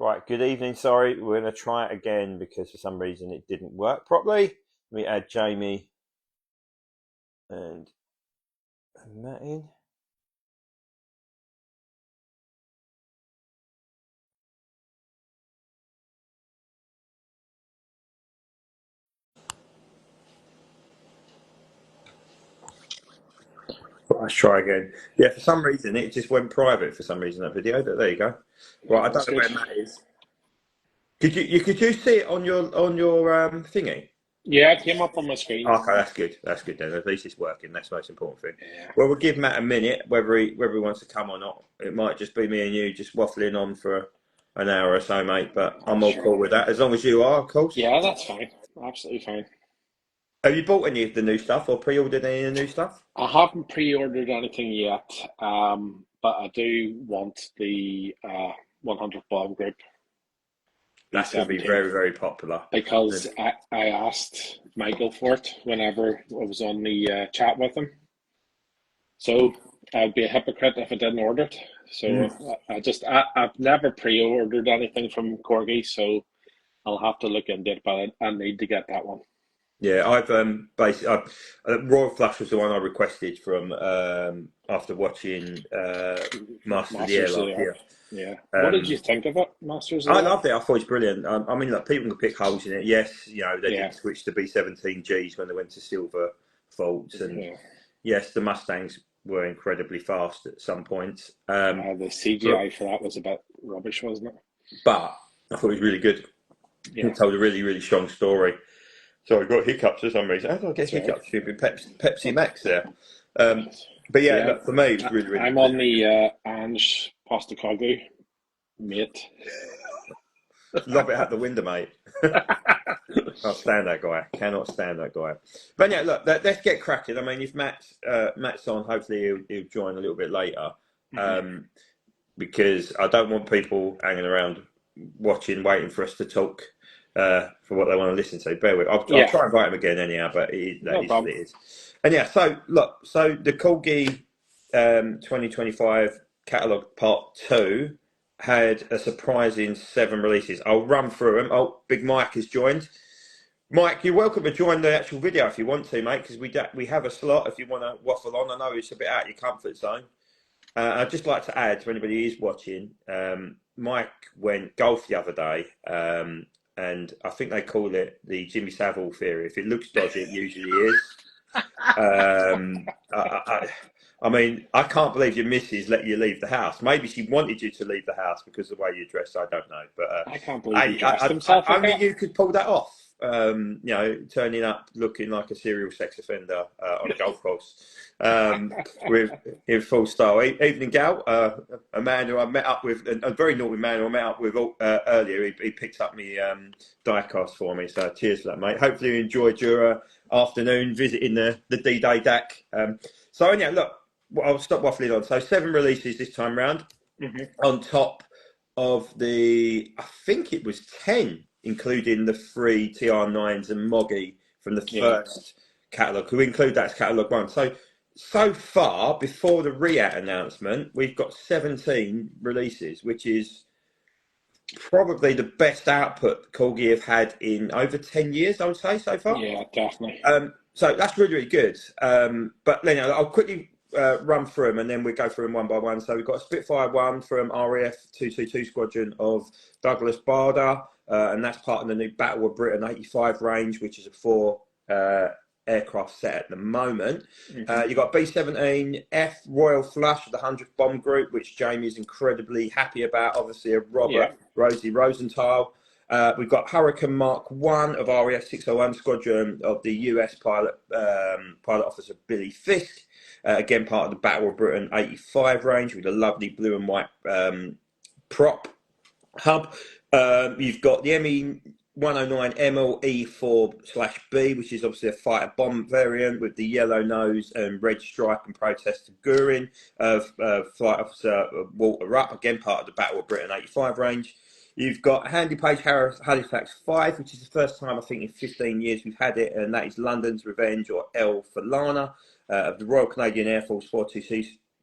Right, good evening. Sorry, we're going to try it again because for some reason it didn't work properly. Let me add Jamie and Matt in. Let's try again. Yeah, for some reason it just went private for some reason, that video, but there you go. Right, I That's don't know good. where Matt is. Could you see it on your thingy? Yeah, it came up on my screen. Okay, that's good. That's good then. At least it's working. That's the most important thing. Yeah. Well, we'll give Matt a minute, whether he wants to come or not. It might just be me and you just waffling on for an hour or so, mate. But I'm all Sure. cool with that, as long as you are, of course. Yeah, that's fine. Absolutely fine. Have you bought any of the new stuff or pre-ordered any of the new stuff? I haven't pre-ordered anything yet, but I do want the 100 bomb group That's going to be B-17 very, very popular. because I asked Michael for it whenever I was on the chat with him. So I'd be a hypocrite if I didn't order it. So I've never pre-ordered anything from Corgi, so I'll have to look into it, but I need to get that one. Yeah, I've basically Royal Flush was the one I requested from after watching Masters of the Air Masters of the last Air. year. Yeah. What did you think of it, Masters of I the Air? loved it. I thought it was brilliant. I mean, like people can pick holes in it. Yes, they Yeah. did switch to B-17Gs when they went to silver faults, and Yeah. yes, the Mustangs were incredibly fast at some points. The But CGI for that was a bit rubbish, wasn't it? but I thought it was really good. Yeah. It told a really, really strong story. So I got hiccups for some reason. How do I get That's right. hiccups? Stupid Pepsi Max there. But yeah, Yeah. look, for me, it was really, really, I'm really, on really good. the Ange Postacoglu, mate. Lob it out the window, mate. Can't stand that guy. Cannot stand that guy. But yeah, look, let's get cracking. I mean, if Matt's on, hopefully he'll join a little bit later, Mhm. because I don't want people hanging around watching, waiting for us to talk for what they want to listen to. Bear with. I'll Yeah. try and invite him again anyhow, but that No is what problem. it is. And yeah, so look, so the Corgi 2025 catalogue part 2 had a surprising 7 releases. I'll run through them. Oh, Big Mike has joined. Mike, you're welcome to join the actual video if you want to, mate, because we have a slot if you want to waffle on. I know it's a bit out of your comfort zone. I'd just like to add to anybody who is watching, Mike went golf the other day, and I think they call it the Jimmy Savile theory. If it looks dodgy, it usually is. I mean, I can't believe your missus let you leave the house. Maybe she wanted you to leave the house because of the way you dress. I don't know, but I can't believe he dressed I, himself like only that. you could pull that off. Turning up looking like a serial sex offender on a golf course with in full style. Evening, gal. A man who I met up with, a very naughty man who I met up with earlier. He picked up me diecast for me. So cheers for that, mate. Hopefully you enjoyed your afternoon visiting the D-Day DAC. So yeah, look. Well, I'll stop waffling on. So 7 releases this time round, on top of I think it was 10, including the 3 TR9s and Moggy from the Yeah. first catalogue. We include that as catalogue 1. So far, before the RIAT announcement, we've got 17 releases, which is probably the best output Corgi have had in over 10 years, I would say, so far. Yeah, definitely. So that's really, really good. But I'll quickly run through them and then we go through them one by one. So we've got a Spitfire 1 from RAF 222 Squadron of Douglas Bader, and that's part of the new Battle of Britain 85 range, which is a 4 aircraft set at the moment. You've got B-17F Royal Flush of the 100th Bomb Group, which Jamie is incredibly happy about. Obviously, a Robert Rosie Rosenthal. We've got Hurricane Mk.I of RAF 601 Squadron of the US pilot officer Billy Fisk. Again, part of the Battle of Britain 85 range with a lovely blue and white prop hub. You've got the ME-109 MLE4/B, which is obviously a fighter bomb variant with the yellow nose and red stripe and protest Gurin of Flight Officer Walter Rupp, again part of the Battle of Britain 85 range. You've got Handley Page Halifax 5, which is the first time I think in 15 years we've had it, and that is London's Revenge, or L for Lana, of the Royal Canadian Air Force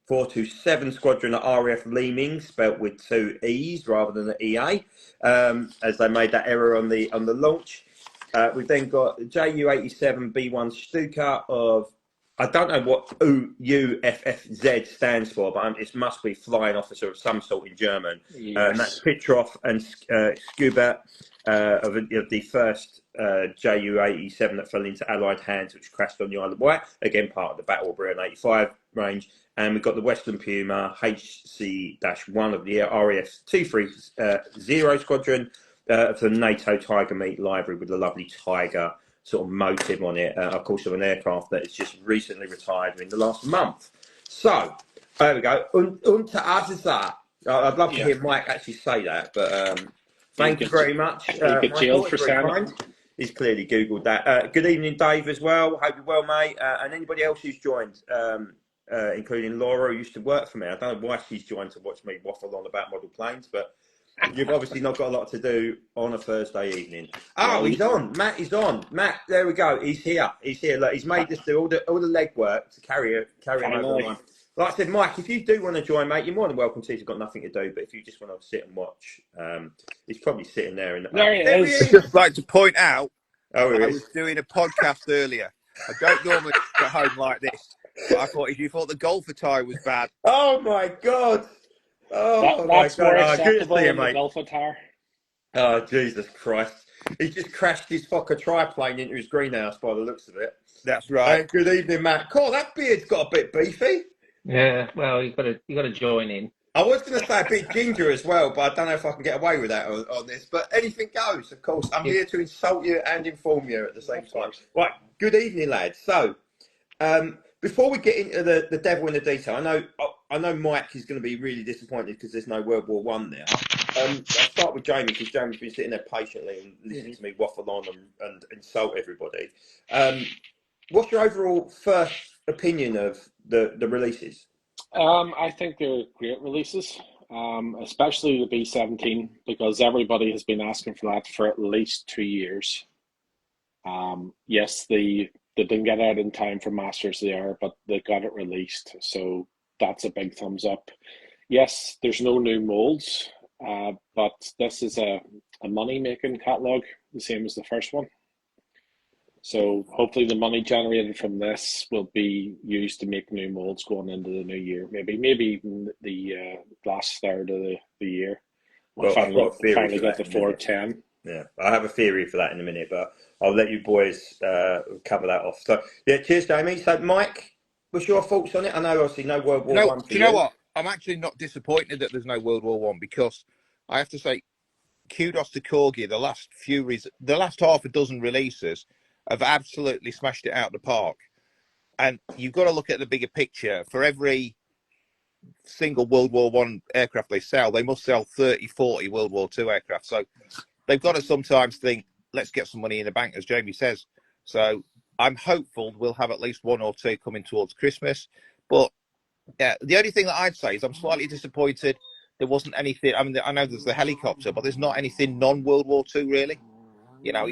427 Squadron at RAF Leeming, spelt with 2 E's rather than an EA, as they made that error on the launch. We've then got JU-87 B-1 Stuka of, I don't know what UFFZ stands for, but it must be flying officer of some sort in German. Yes. And that's Pitroff and Skubert of the first JU-87 that fell into Allied hands, which crashed on the Isle of Wight, again part of the Battle of Britain 85 range. And we've got the Western Puma HC.1 of the RAF 230 Squadron for the NATO Tiger Meat Library with the lovely tiger sort of motive on it, of course, of an aircraft that is just recently retired in the last month. So, there we go. Unter Azizat. I'd love to hear Mike actually say that, but thank you very much. Get jailed for saying. He's clearly Googled that. Good evening, Dave, as well. Hope you're well, mate. And anybody else who's joined, including Laura, who used to work for me. I don't know why she's joined to watch me waffle on about model planes, but you've obviously not got a lot to do on a Thursday evening. Oh, he's on. Matt is on. Matt, there we go. He's here. He's here. Look, he's made us do all the legwork to carry him over the line. Like I said, Mike, if you do want to join, mate, you're more than welcome to. He's got nothing to do, but if you just want to sit and watch, he's probably sitting there. There he is. I'd just like to point out, I was doing a podcast earlier. I don't normally get home like this, but I thought if you thought the golf attire was bad. Oh my God! Oh that's my God! More acceptable good to see you, than the mate. golf attire. Oh Jesus Christ! He just crashed his Fokker triplane into his greenhouse by the looks of it. That's right. Good evening, Matt. Cool. That beard's got a bit beefy. Yeah, well, you got to join in. I was going to say a bit ginger as well, but I don't know if I can get away with that on this. But anything goes, of course. I'm here to insult you and inform you at the same time. Right. Good evening, lads. So, before we get into the devil in the detail, I know Mike is going to be really disappointed because there's no World War One there. I'll start with Jamie because Jamie's been sitting there patiently and listening to me waffle on and insult everybody. What's your overall first opinion of the releases? I think they're great releases, especially the B-17, because everybody has been asking for that for at least 2 years. Yes, they didn't get out in time for Masters of the Air, but they got it released, so that's a big thumbs up. Yes, there's no new molds, but this is a money-making catalogue, the same as the first one. So hopefully the money generated from this will be used to make new molds going into the new year. Maybe even the last third of the year. We'll finally got the 410. Yeah, I have a theory for that in a minute, but I'll let you boys cover that off. So yeah, cheers, Jamie. So Mike, what's your thoughts on it? I know obviously no World War One. Do you know what? I'm actually not disappointed that there's no World War One because I have to say, kudos to Corgi. The last half a dozen releases have absolutely smashed it out of the park. And you've got to look at the bigger picture. For every single World War One aircraft they sell, they must sell 30, 40 World War Two aircraft. So they've got to sometimes think, let's get some money in the bank, as Jamie says. So I'm hopeful we'll have at least one or two coming towards Christmas. But yeah, the only thing that I'd say is I'm slightly disappointed there wasn't anything. I mean, I know there's the helicopter, but there's not anything non-World War Two, really. You know,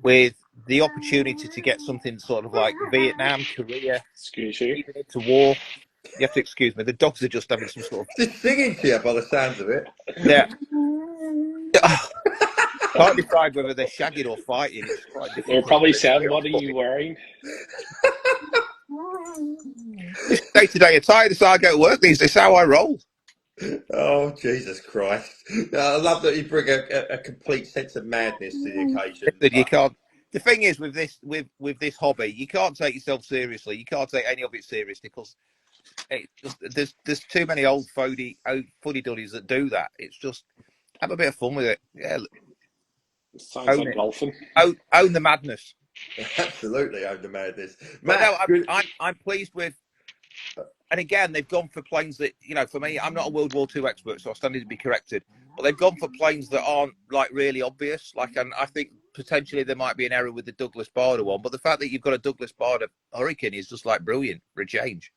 with the opportunity to get something sort of like Vietnam, Korea, even into war. You have to excuse me. The dogs are just having some sort of just singing to you by the sounds of it. Yeah. Can't decide whether they're shagging or fighting. It's quite difficult. They're probably saying, "What are you wearing?" Day-to-day attire. This is how I go to work. This is how I roll. Oh, Jesus Christ. I love that you bring a complete sense of madness to the occasion. You can't. The thing is with this hobby, you can't take yourself seriously. You can't take any of it seriously because there's too many old fuddy-duddies that do that. It's just have a bit of fun with it. Yeah. Sounds like golfing. Own the madness. Absolutely own the madness. Matt, no, I'm pleased with. And again, they've gone for planes that, you know, for me, I'm not a World War II expert, so I stand to be corrected. But they've gone for planes that aren't, like, really obvious. Like, and I think potentially there might be an error with the Douglas Bader one. But the fact that you've got a Douglas Bader Hurricane is just, like, brilliant for a change.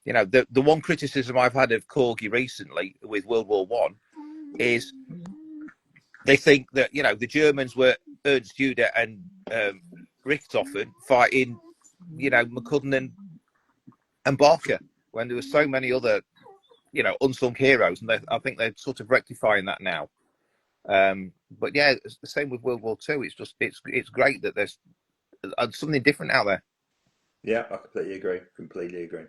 You know, the one criticism I've had of Corgi recently with World War One is they think that, you know, the Germans were Ernst Jude and Richthofen fighting, you know, McCudden and and Barker, when there were so many other, unsung heroes, and I think they're sort of rectifying that now. But yeah, it's the same with World War II. It's great that there's something different out there. Yeah, I completely agree. Completely agree.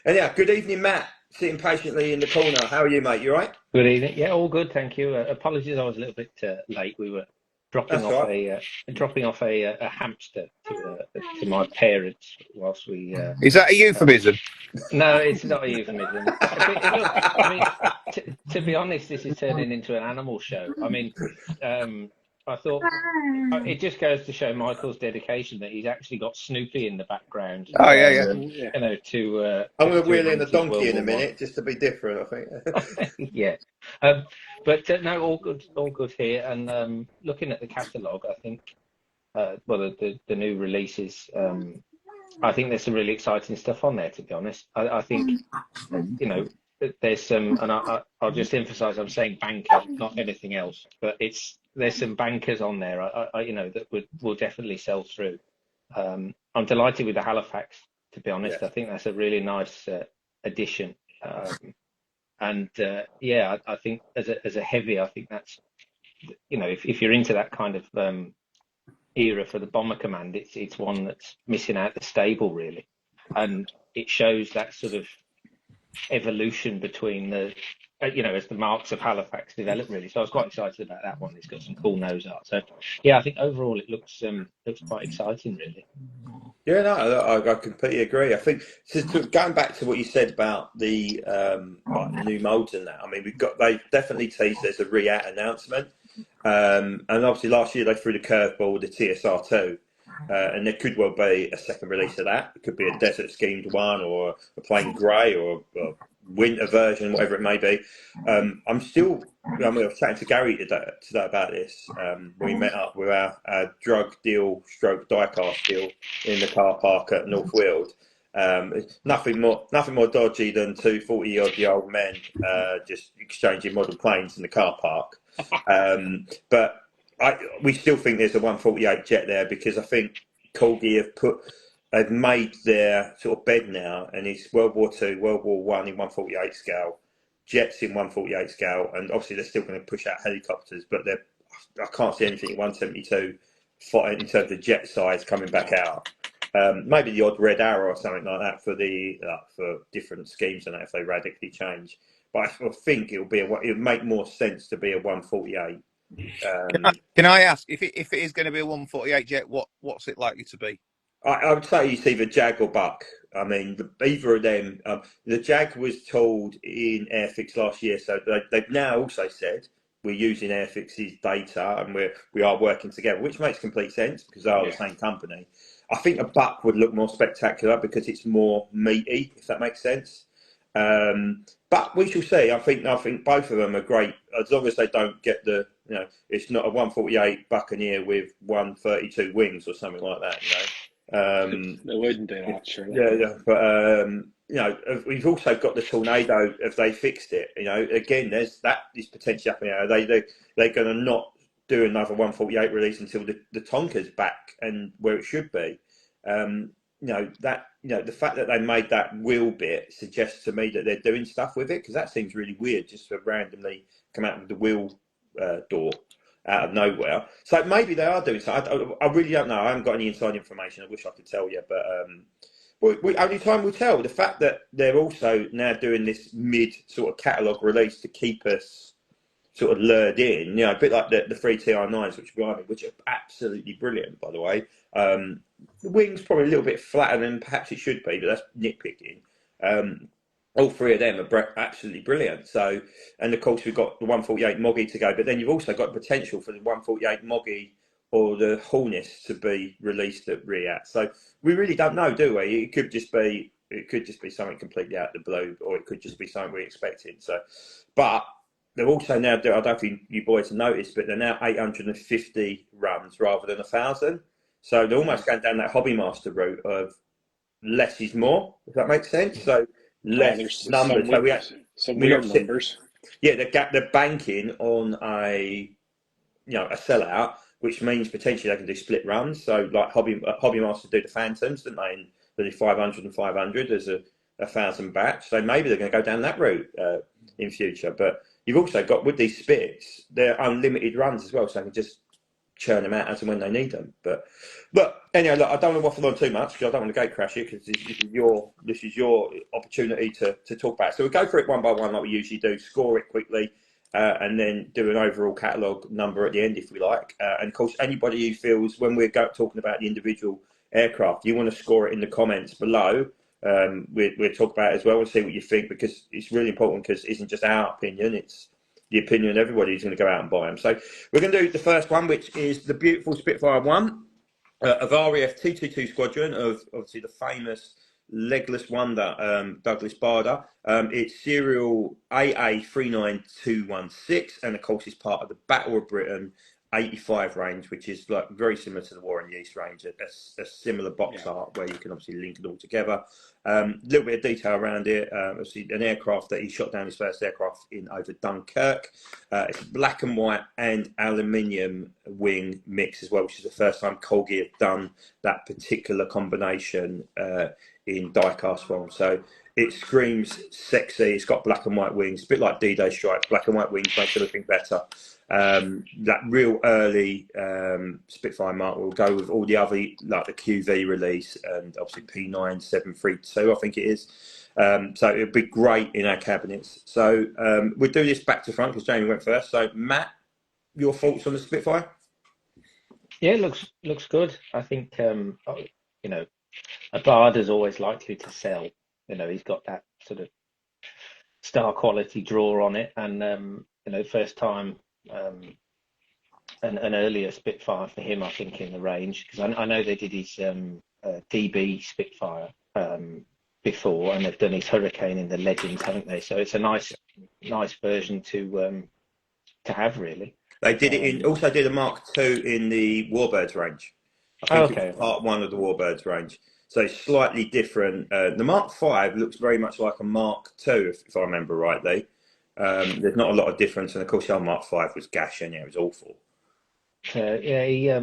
And yeah, good evening, Matt. Sitting patiently in the corner. How are you, mate? You all right? Good evening. Yeah, all good, thank you. Apologies, I was a little bit late. We were dropping That's off all right. a hamster to my parents whilst we. Is that a euphemism? No, it's not a euphemism. Look, I mean, to be honest, this is turning into an animal show. I mean, I thought it just goes to show Michael's dedication that he's actually got Snoopy in the background. Oh yeah. I'm going to to wheel in a enhance his donkey in a World War minute just to be different, I think. Yeah, but no, all good here. And looking at the catalogue, I think, the new releases, I think there's some really exciting stuff on there. To be honest, I think, there's some, and I'll just emphasise, I'm saying banker, not anything else, but there's some bankers on there, that will definitely sell through. I'm delighted with the Halifax. To be honest, Yeah. I think that's a really nice addition. And I think as a heavy, I think that's, if you're into that kind of era for the Bomber Command, it's one that's missing out the stable really, and it shows that sort of evolution between the, as the marks of Halifax develop really. So I was quite excited about that one. It's got some cool nose art. So yeah, I think overall it looks quite exciting really. Yeah, no, I completely agree. I think going back to what you said about the new molds and that. I mean, they definitely teased there's a REAT announcement, and obviously last year they threw the curveball with the TSR2, and there could well be a second release of that. It could be a desert schemed one, or a plain grey, or a winter version, whatever it may be. I was chatting to Gary today about this. We met up with our drug deal stroke diecast deal in the car park at North Weald. Nothing more dodgy than two 40-odd-year-old men just exchanging model planes in the car park. But we still think there's a 148 jet there, because I think Corgi have made their sort of bed now, and it's World War II, World War One in 148 scale, jets in 148 scale, and obviously they're still going to push out helicopters, but I can't see anything at 172 in terms of jet size coming back out. Maybe the odd Red Arrow or something like that for different schemes and that, if they radically change. But I think it would make more sense to be a 148. Can I ask if it is going to be a 148 jet? What's it likely to be? I would say it's either Jag or Buck. I mean, either of them. The Jag was told in Airfix last year, so they've now also said we're using Airfix's data and we are working together, which makes complete sense because they are the same company. I think a Buck would look more spectacular because it's more meaty, if that makes sense. But we shall see. I think both of them are great, as long as they don't get it's not a 148 Buccaneer with 132 wings or something like that. They wouldn't do that, surely. Yeah. But we've also got the Tornado. If they fixed it, again, that is potentially up in the air. They're going to not do another 148 release until the Tonka's back and where it should be. The fact that they made that wheel bit suggests to me that they're doing stuff with it, because that seems really weird just to randomly come out with the wheel door out of nowhere. So maybe they are doing something. I really don't know. I haven't got any inside information. I wish I could tell you, but only time will tell. The fact that they're also now doing this mid sort of catalogue release to keep us sort of lured in, a bit like the 3 TR9s, which are absolutely brilliant, by the way. The wings probably a little bit flatter than perhaps it should be, but that's nitpicking. All three of them are absolutely brilliant. So, and of course we've got the 148 Mk.I to go, but then you've also got the potential for the 148 Mk.I or the Hornets to be released at REAT. So we really don't know, do we? It could just be something completely out of the blue, or it could just be something we expected. So, but they're also now I don't think you boys have noticed, but they're now 850 runs rather than 1,000. So they're almost going down that hobby master route of less is more, if that makes sense. So less numbers. Some weird numbers. Yeah, they're banking on a sellout, which means potentially they can do split runs. So like Hobby Master do the Phantoms, didn't they? And they do 500 and 500 as 1,000 batch. So maybe they're going to go down that route in future. But you've also got, with these Spits, they're unlimited runs as well, so they can just churn them out as and when they need them. But anyway, look, I don't want to waffle on too much because I don't want to gate crash it, because this is your opportunity to talk about it. So we'll go through it one by one like we usually do, score it quickly, and then do an overall catalogue number at the end if we like. And of course, anybody who feels, when we're talking about the individual aircraft, you want to score it in the comments below, we'll talk about it as well and see what you think, because it's really important, because it isn't just our opinion, it's the opinion of everybody who's going to go out and buy them. So we're going to do the first one, which is the beautiful Spitfire 1 of RAF 222 Squadron, of obviously the famous legless wonder, Douglas Bader. It's serial AA39216, and of course it's part of the Battle of Britain 85 range, which is like very similar to the War and Yeast range, a similar box art where you can obviously link it all together. A little bit of detail around it. Obviously, an aircraft that he shot down his first aircraft in over Dunkirk. It's black and white and aluminium wing mix as well, which is the first time Corgi have done that particular combination in die-cast form. So it screams sexy. It's got black and white wings, a bit like D-Day Strike. Black and white wings makes everything better. That real early Spitfire mark will go with all the other, like the QV release and obviously P9732, I think it is. So it'll be great in our cabinets. So we'll do this back to front because Jamie went first. So Matt, your thoughts on the Spitfire? Yeah, it looks good. I think you know, a Bard is always likely to sell. You know, he's got that sort of star quality draw on it, and you know, first time an earlier Spitfire for him, I think, in the range, because I know they did his DB Spitfire before, and they've done his Hurricane in the Legends, haven't they? So it's a nice version to have, really. They did it also did a Mark II in the Warbirds range. I think it's part 1 of the Warbirds range. So slightly different. The Mark V looks very much like a Mark II, if I remember rightly. There's not a lot of difference, and of course, the Mark V was gash, and it was awful. Yeah,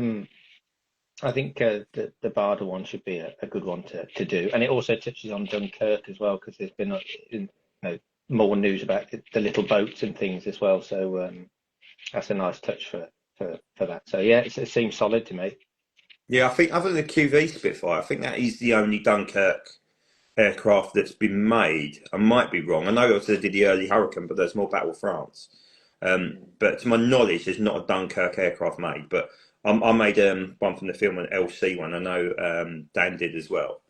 I think the Barda one should be a good one to do, and it also touches on Dunkirk as well, because there's been you know, more news about the little boats and things as well. So that's a nice touch for that. So yeah, it seems solid to me. Yeah, I think other than the QV Spitfire, I think that is the only Dunkirk aircraft that's been made. I might be wrong. I know they did the early Hurricane, but there's more Battle of France. But to my knowledge, there's not a Dunkirk aircraft made. But I made one from the film, an LC one. I know Dan did as well.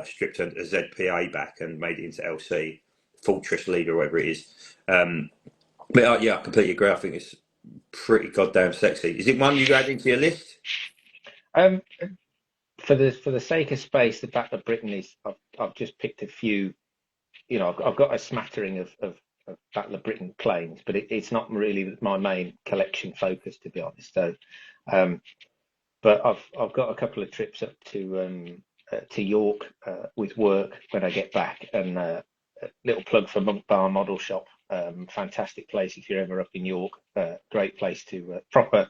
Stripped a ZPA back and made it into LC, Fortress Leader, or whatever it is. But yeah, I completely agree. I think it's pretty goddamn sexy. Is it one you add into your list? For the sake of space, the Battle of Britain is. I've just picked a few. You know, I've got a smattering of Battle of Britain planes, but it's not really my main collection focus, to be honest. So, but I've got a couple of trips up to York with work when I get back, and a little plug for Monk Bar Model Shop. Fantastic place if you're ever up in York. Great place to proper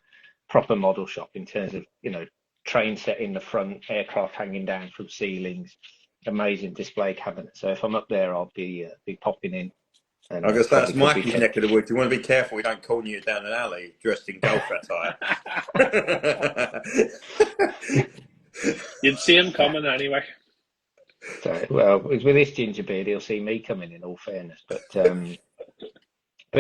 model shop in terms of, you know, train set in the front, aircraft hanging down from ceilings, amazing display cabinet. So if I'm up there, I'll be popping in. And I guess that's Mikey's neck of the woods. You want to be careful we don't corner you down an alley dressed in golf attire. You'd see him coming anyway. So, well, with this ginger beard, he'll see me coming, in all fairness. But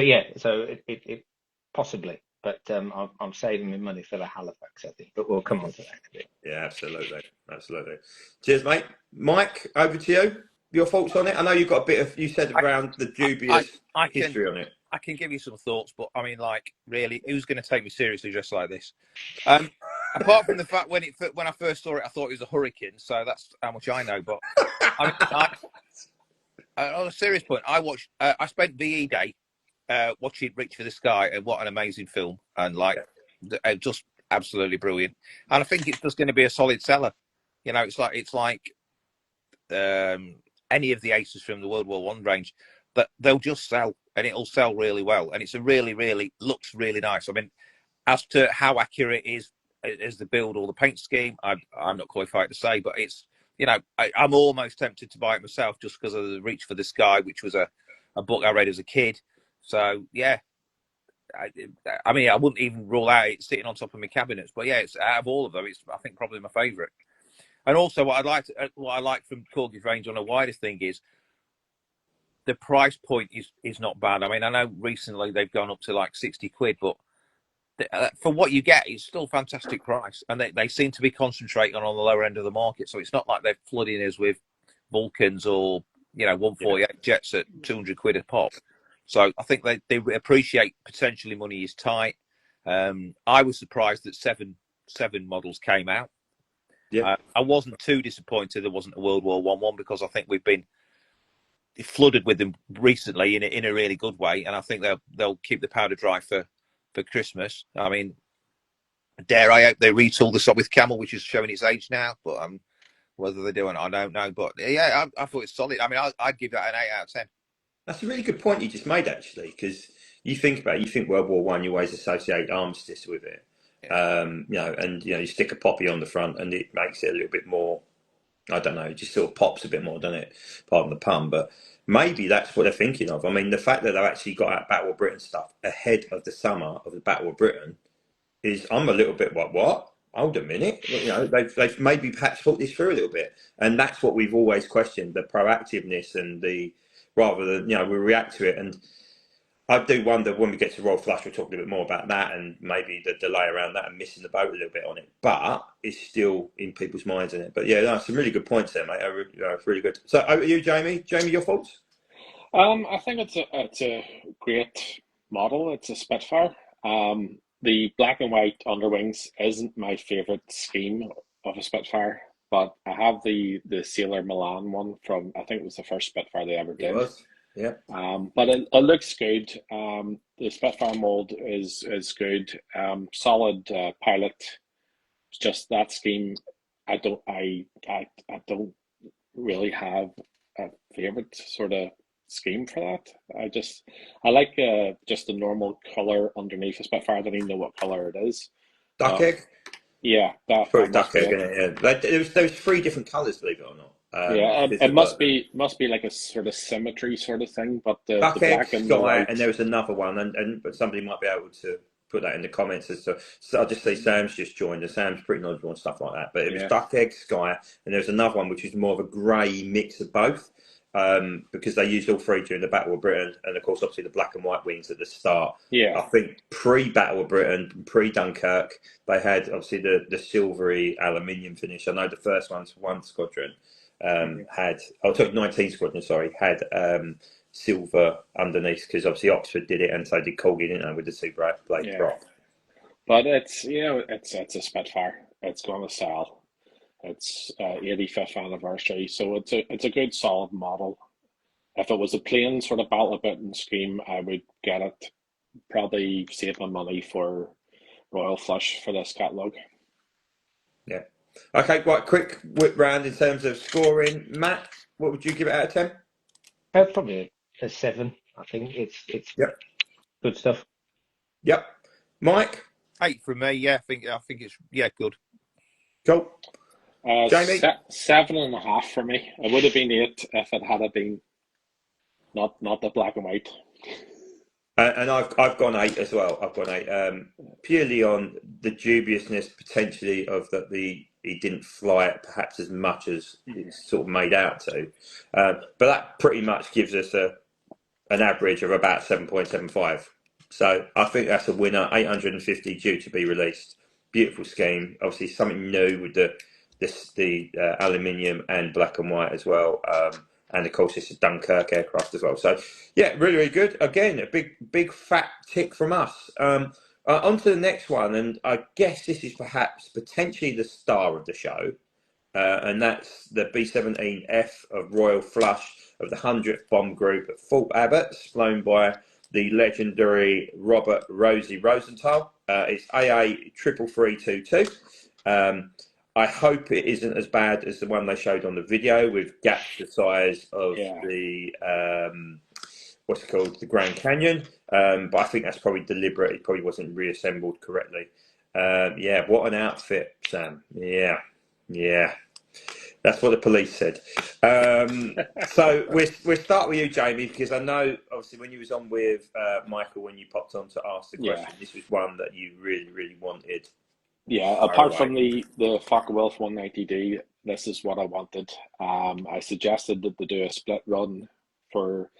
yeah, so it possibly. But I'm saving my money for the Halifax, I think. But we'll come on to that a bit. Yeah, absolutely. Cheers, mate. Mike, over to you. Your thoughts on it? I know you've got a bit of, you said around the dubious history on it. I can give you some thoughts, but I mean, like, really, who's going to take me seriously dressed like this? Apart from the fact when I first saw it, I thought it was a Hurricane, so that's how much I know. But I mean, on a serious point, I spent VE Day watching Reach for the Sky, and what an amazing film, and like, just absolutely brilliant. And I think it's just going to be a solid seller. You know, it's like any of the aces from the World War I range, that they'll just sell, and it'll sell really well, and it's a really looks really nice. I mean, as to how accurate it is the build or the paint scheme, I'm not qualified to say, but it's you know, I'm almost tempted to buy it myself just because of the Reach for the Sky, which was a book I read as a kid. So yeah, I mean, I wouldn't even rule out it sitting on top of my cabinets, but yeah, it's out of all of them, it's I think probably my favourite. And also, what I like from Corgi's range on a wider thing is the price point is not bad. I mean, I know recently they've gone up to like 60 quid, but for what you get, it's still fantastic price. And they seem to be concentrating on the lower end of the market, so it's not like they're flooding us with Vulcans or 148 jets at 200 quid a pop. So I think they appreciate potentially money is tight. I was surprised that seven models came out. Yeah, I wasn't too disappointed there wasn't a World War one because I think we've been flooded with them recently in a really good way, and I think they'll keep the powder dry for Christmas. I mean, dare I hope they retool the with Camel, which is showing its age now, but whether they do it, I don't know. But yeah, I thought it's solid. I mean, I'd give that an 8 out of 10. that's a really good point you just made, actually, because you think about it, you think World War One, you always associate armistice with it. You stick a poppy on the front, and it makes it a little bit more. I don't know, it just sort of pops a bit more, doesn't it? Pardon the pun, but maybe that's what they're thinking of. I mean, the fact that they've actually got out Battle of Britain stuff ahead of the summer of the Battle of Britain is, I'm a little bit like, what? Hold a minute. They've maybe perhaps thought this through a little bit. And that's what we've always questioned, the proactiveness and rather than, we react to it. And I do wonder when we get to Royal Flush, we'll talk a little bit more about that and maybe the delay around that and missing the boat a little bit on it. But it's still in people's minds, isn't it? But yeah, no, some really good points there, mate. It's really good. So over to you, Jamie. Jamie, your thoughts? I think it's a great model. It's a Spitfire. The black and white underwings isn't my favourite scheme of a Spitfire, but I have the Sailor Milan one from, I think it was the first Spitfire they ever did. It was. Yeah. But it looks good. The Spitfire mold is good. Solid pilot. It's just that scheme. I don't really have a favorite sort of scheme for that. I like just the normal color underneath a Spitfire. I don't even know what color it is. Duck egg. Yeah, that Duck egg in it. Yeah. There's 3 different colours, believe it or not. It must be like a sort of symmetry sort of thing, but the black and the white. And there was another one, but somebody might be able to put that in the comments. So I'll just say Sam's just joined, and Sam's pretty knowledgeable on stuff like that. But it was Duck Egg, Sky, and there was another one which is more of a grey mix of both, because they used all 3 during the Battle of Britain, and of course, obviously the black and white wings at the start. Yeah, I think pre-Battle of Britain, pre-Dunkirk, they had obviously the silvery aluminium finish. I know the first one's 1 squadron. Had 19 squadron, sorry, had silver underneath, because obviously Oxford did it and so did Corgi, didn't they, with the 2 blade prop. But it's a Spitfire. It's going to sell. It's 85th anniversary, so it's a good solid model. If it was a plain sort of battle bitten scheme, I would get it. Probably save my money for Royal Flush for this catalogue. Yeah. Okay, quite quick whip round in terms of scoring. Matt, what would you give it out of 10? Probably a 7. I think it's good stuff. Yep. Mike? 8 from me. Yeah, I think it's good. Cool. Jamie? 7.5 for me. It would have been 8 if it had been not the black and white. And I've gone 8 as well. I've gone 8, purely on the dubiousness potentially of that he didn't fly it perhaps as much as it's sort of made out to. But that pretty much gives us an average of about 7.75. So I think that's a winner. 850 due to be released. Beautiful scheme. Obviously something new with the aluminium and black and white as well. And of course, it's a Dunkirk aircraft as well. So, yeah, really, really good. Again, a big fat tick from us. On to the next one, and I guess this is perhaps potentially the star of the show, and that's the B-17F of Royal Flush of the 100th Bomb Group at Fort Abbott, flown by the legendary Robert Rosie Rosenthal. It's AA 33322. I hope it isn't as bad as the one they showed on the video with gaps the size of the what's it called, the Grand Canyon. But I think that's probably deliberate. It probably wasn't reassembled correctly. What an outfit, Sam. Yeah. That's what the police said. So we'll start with you, Jamie, because I know obviously when you was on with Michael, when you popped on to ask the question, this was one that you really, really wanted. Yeah, apart from the Focke-Wulf 190D, this is what I wanted. I suggested that they do a split run for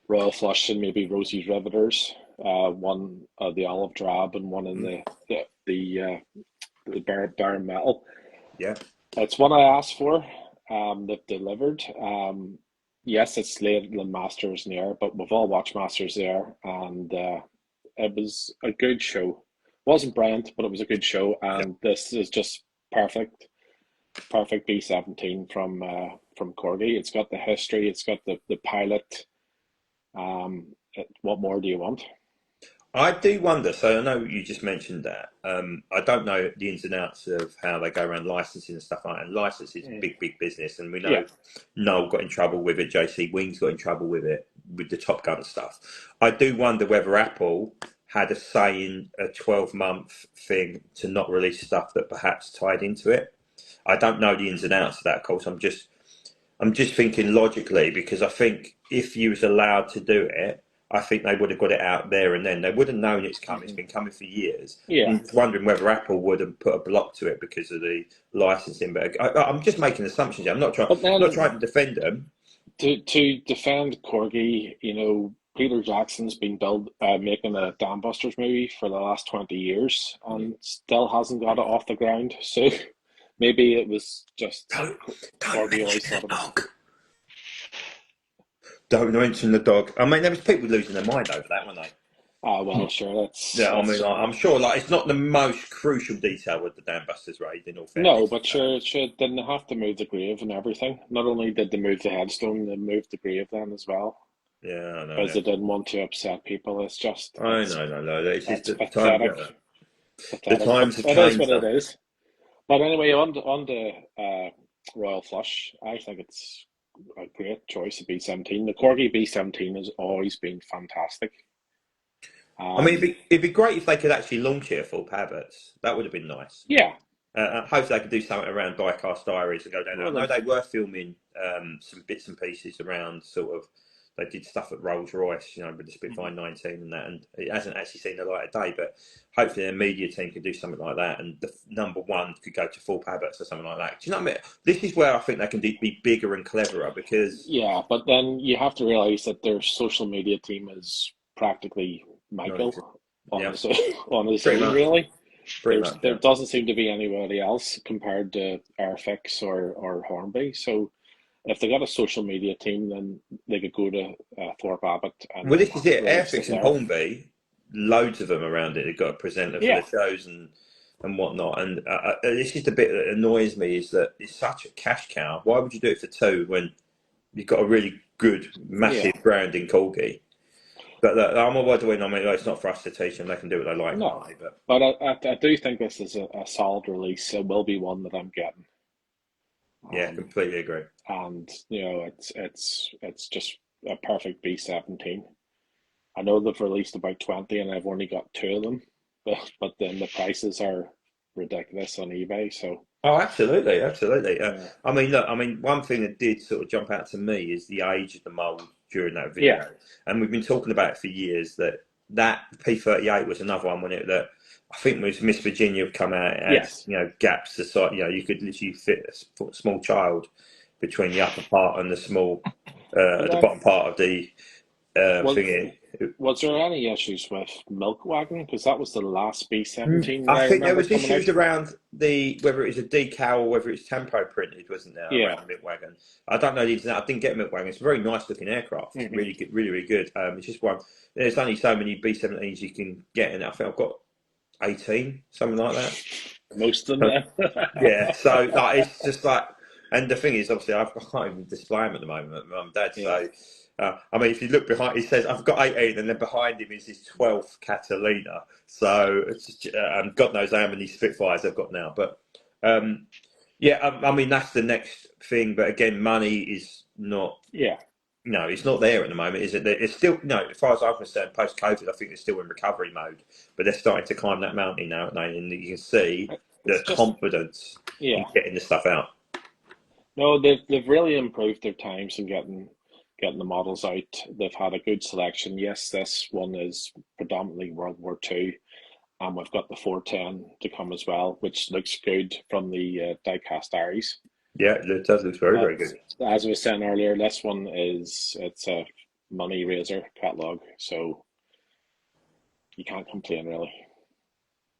Royal Flush and maybe Rosie's Riveters, one the olive drab and one in the bare metal. Yeah, it's what I asked for. They've delivered. Yes, it's later than Masters in the Air, but we've all watched Masters there, and it was a good show. Wasn't brilliant, but it was a good show, and this is just perfect B-17 from Corgi. It's got the history, it's got the pilot. What more do you want? I do wonder. So I know you just mentioned that. I don't know the ins and outs of how they go around licensing and stuff like that. And licensing is big business, and we know Noel got in trouble with it. JC Wings got in trouble with it with the Top Gun stuff. I do wonder whether Apple had a say in a 12-month thing to not release stuff that perhaps tied into it. I don't know the ins and outs of that. Of course, I'm just thinking logically, because I think if you was allowed to do it, I think they would have got it out there and then. They would have known it's coming. It's been coming for years. Yeah. I'm wondering whether Apple would have put a block to it because of the licensing. But I'm just making assumptions. I'm not trying to defend them. To defend Corgi, Peter Jackson's been making a Dam Busters movie for the last 20 years and still hasn't got it off the ground. So maybe it was just Corgi always thought about it. Don't mention the dog. I mean, there was people losing their mind over that, weren't they? Well, sure. That's I'm sure. It's not the most crucial detail with the Dam Busters raid, in all fairness. No, but sure, didn't have to move the grave and everything. Not only did they move the headstone, they moved the grave then as well. Yeah, I know. Because they didn't want to upset people. It's just. No. It's just the pathetic. time. The times have changed. It is what it is. But anyway, on the Royal Flush, I think it's a great choice of B-17. The Corgi B-17 has always been fantastic. I mean, it'd be great if they could actually launch it at full habits. That would have been nice. Yeah. Hopefully they could do something around Diecast Diaries and go down there. I know they were filming some bits and pieces around sort of. They did stuff at Rolls Royce, with the Spitfire 19 and that, and it hasn't actually seen the light of day. But hopefully, their media team could do something like that, and the number one could go to full habits or something like that. Do you know what I mean? This is where I think they can be bigger and cleverer because but then you have to realise that their social media team is practically Michael on his own, really. There doesn't seem to be anybody else compared to Airfix or Hornby, so. If they got a social media team, then they could go to Thorpe Abbott. Well, this is it. Airfix and Hornby, loads of them around it. They've got a presenter for the shows and whatnot. And this is the bit that annoys me, is that it's such a cash cow. Why would you do it for two when you've got a really good, massive brand in Corgi? But I'm a word win. I mean, it's not for us to teach them. They can do what they like. No, but I do think this is a solid release. It will be one that I'm getting. Yeah, completely agree. And it's just a perfect B-17. I know they've released about 20, and I've only got 2 of them, but then the prices are ridiculous on eBay. So absolutely. I mean, one thing that did sort of jump out to me is the age of the mould during that video, and we've been talking about it for years. That P38 was another one, wasn't it? That I think was Miss Virginia come out as gaps the size. You could literally fit a small child between the upper part and the small, the bottom part of the thingy. Was there any issues with Milk Wagon? Because that was the last B-17. I think there was issues around whether it was a decal or whether it's tempo printed, wasn't there? Around Milk Wagon. I don't know the internet. I didn't get Milk Wagon. It's a very nice looking aircraft. Really good, really good. It's just one. There's only so many B-17s you can get in it. I think I've got 18, something like that. Most of them. So it's just like, and the thing is, obviously, I can't even display them at the moment at Mum and Dad. So, I mean, if you look behind, he says, I've got 18, and then behind him is his 12th Catalina. So, it's just, God knows how many Spitfires I've got now. But, I mean, that's the next thing. But again, money is not. No, it's not there at the moment, is it? It's still, as far as I'm concerned, post-COVID, I think it's still in recovery mode. But they're starting to climb that mountain now, and you can see the confidence in getting the stuff out. No, they've really improved their times in getting the models out. They've had a good selection. Yes, this one is predominantly World War Two, and we've got the 410 to come as well, which looks good from the die-cast Aries. Yeah, it does look very, very good. As I was saying earlier, this one it's a money raiser catalog, so you can't complain really.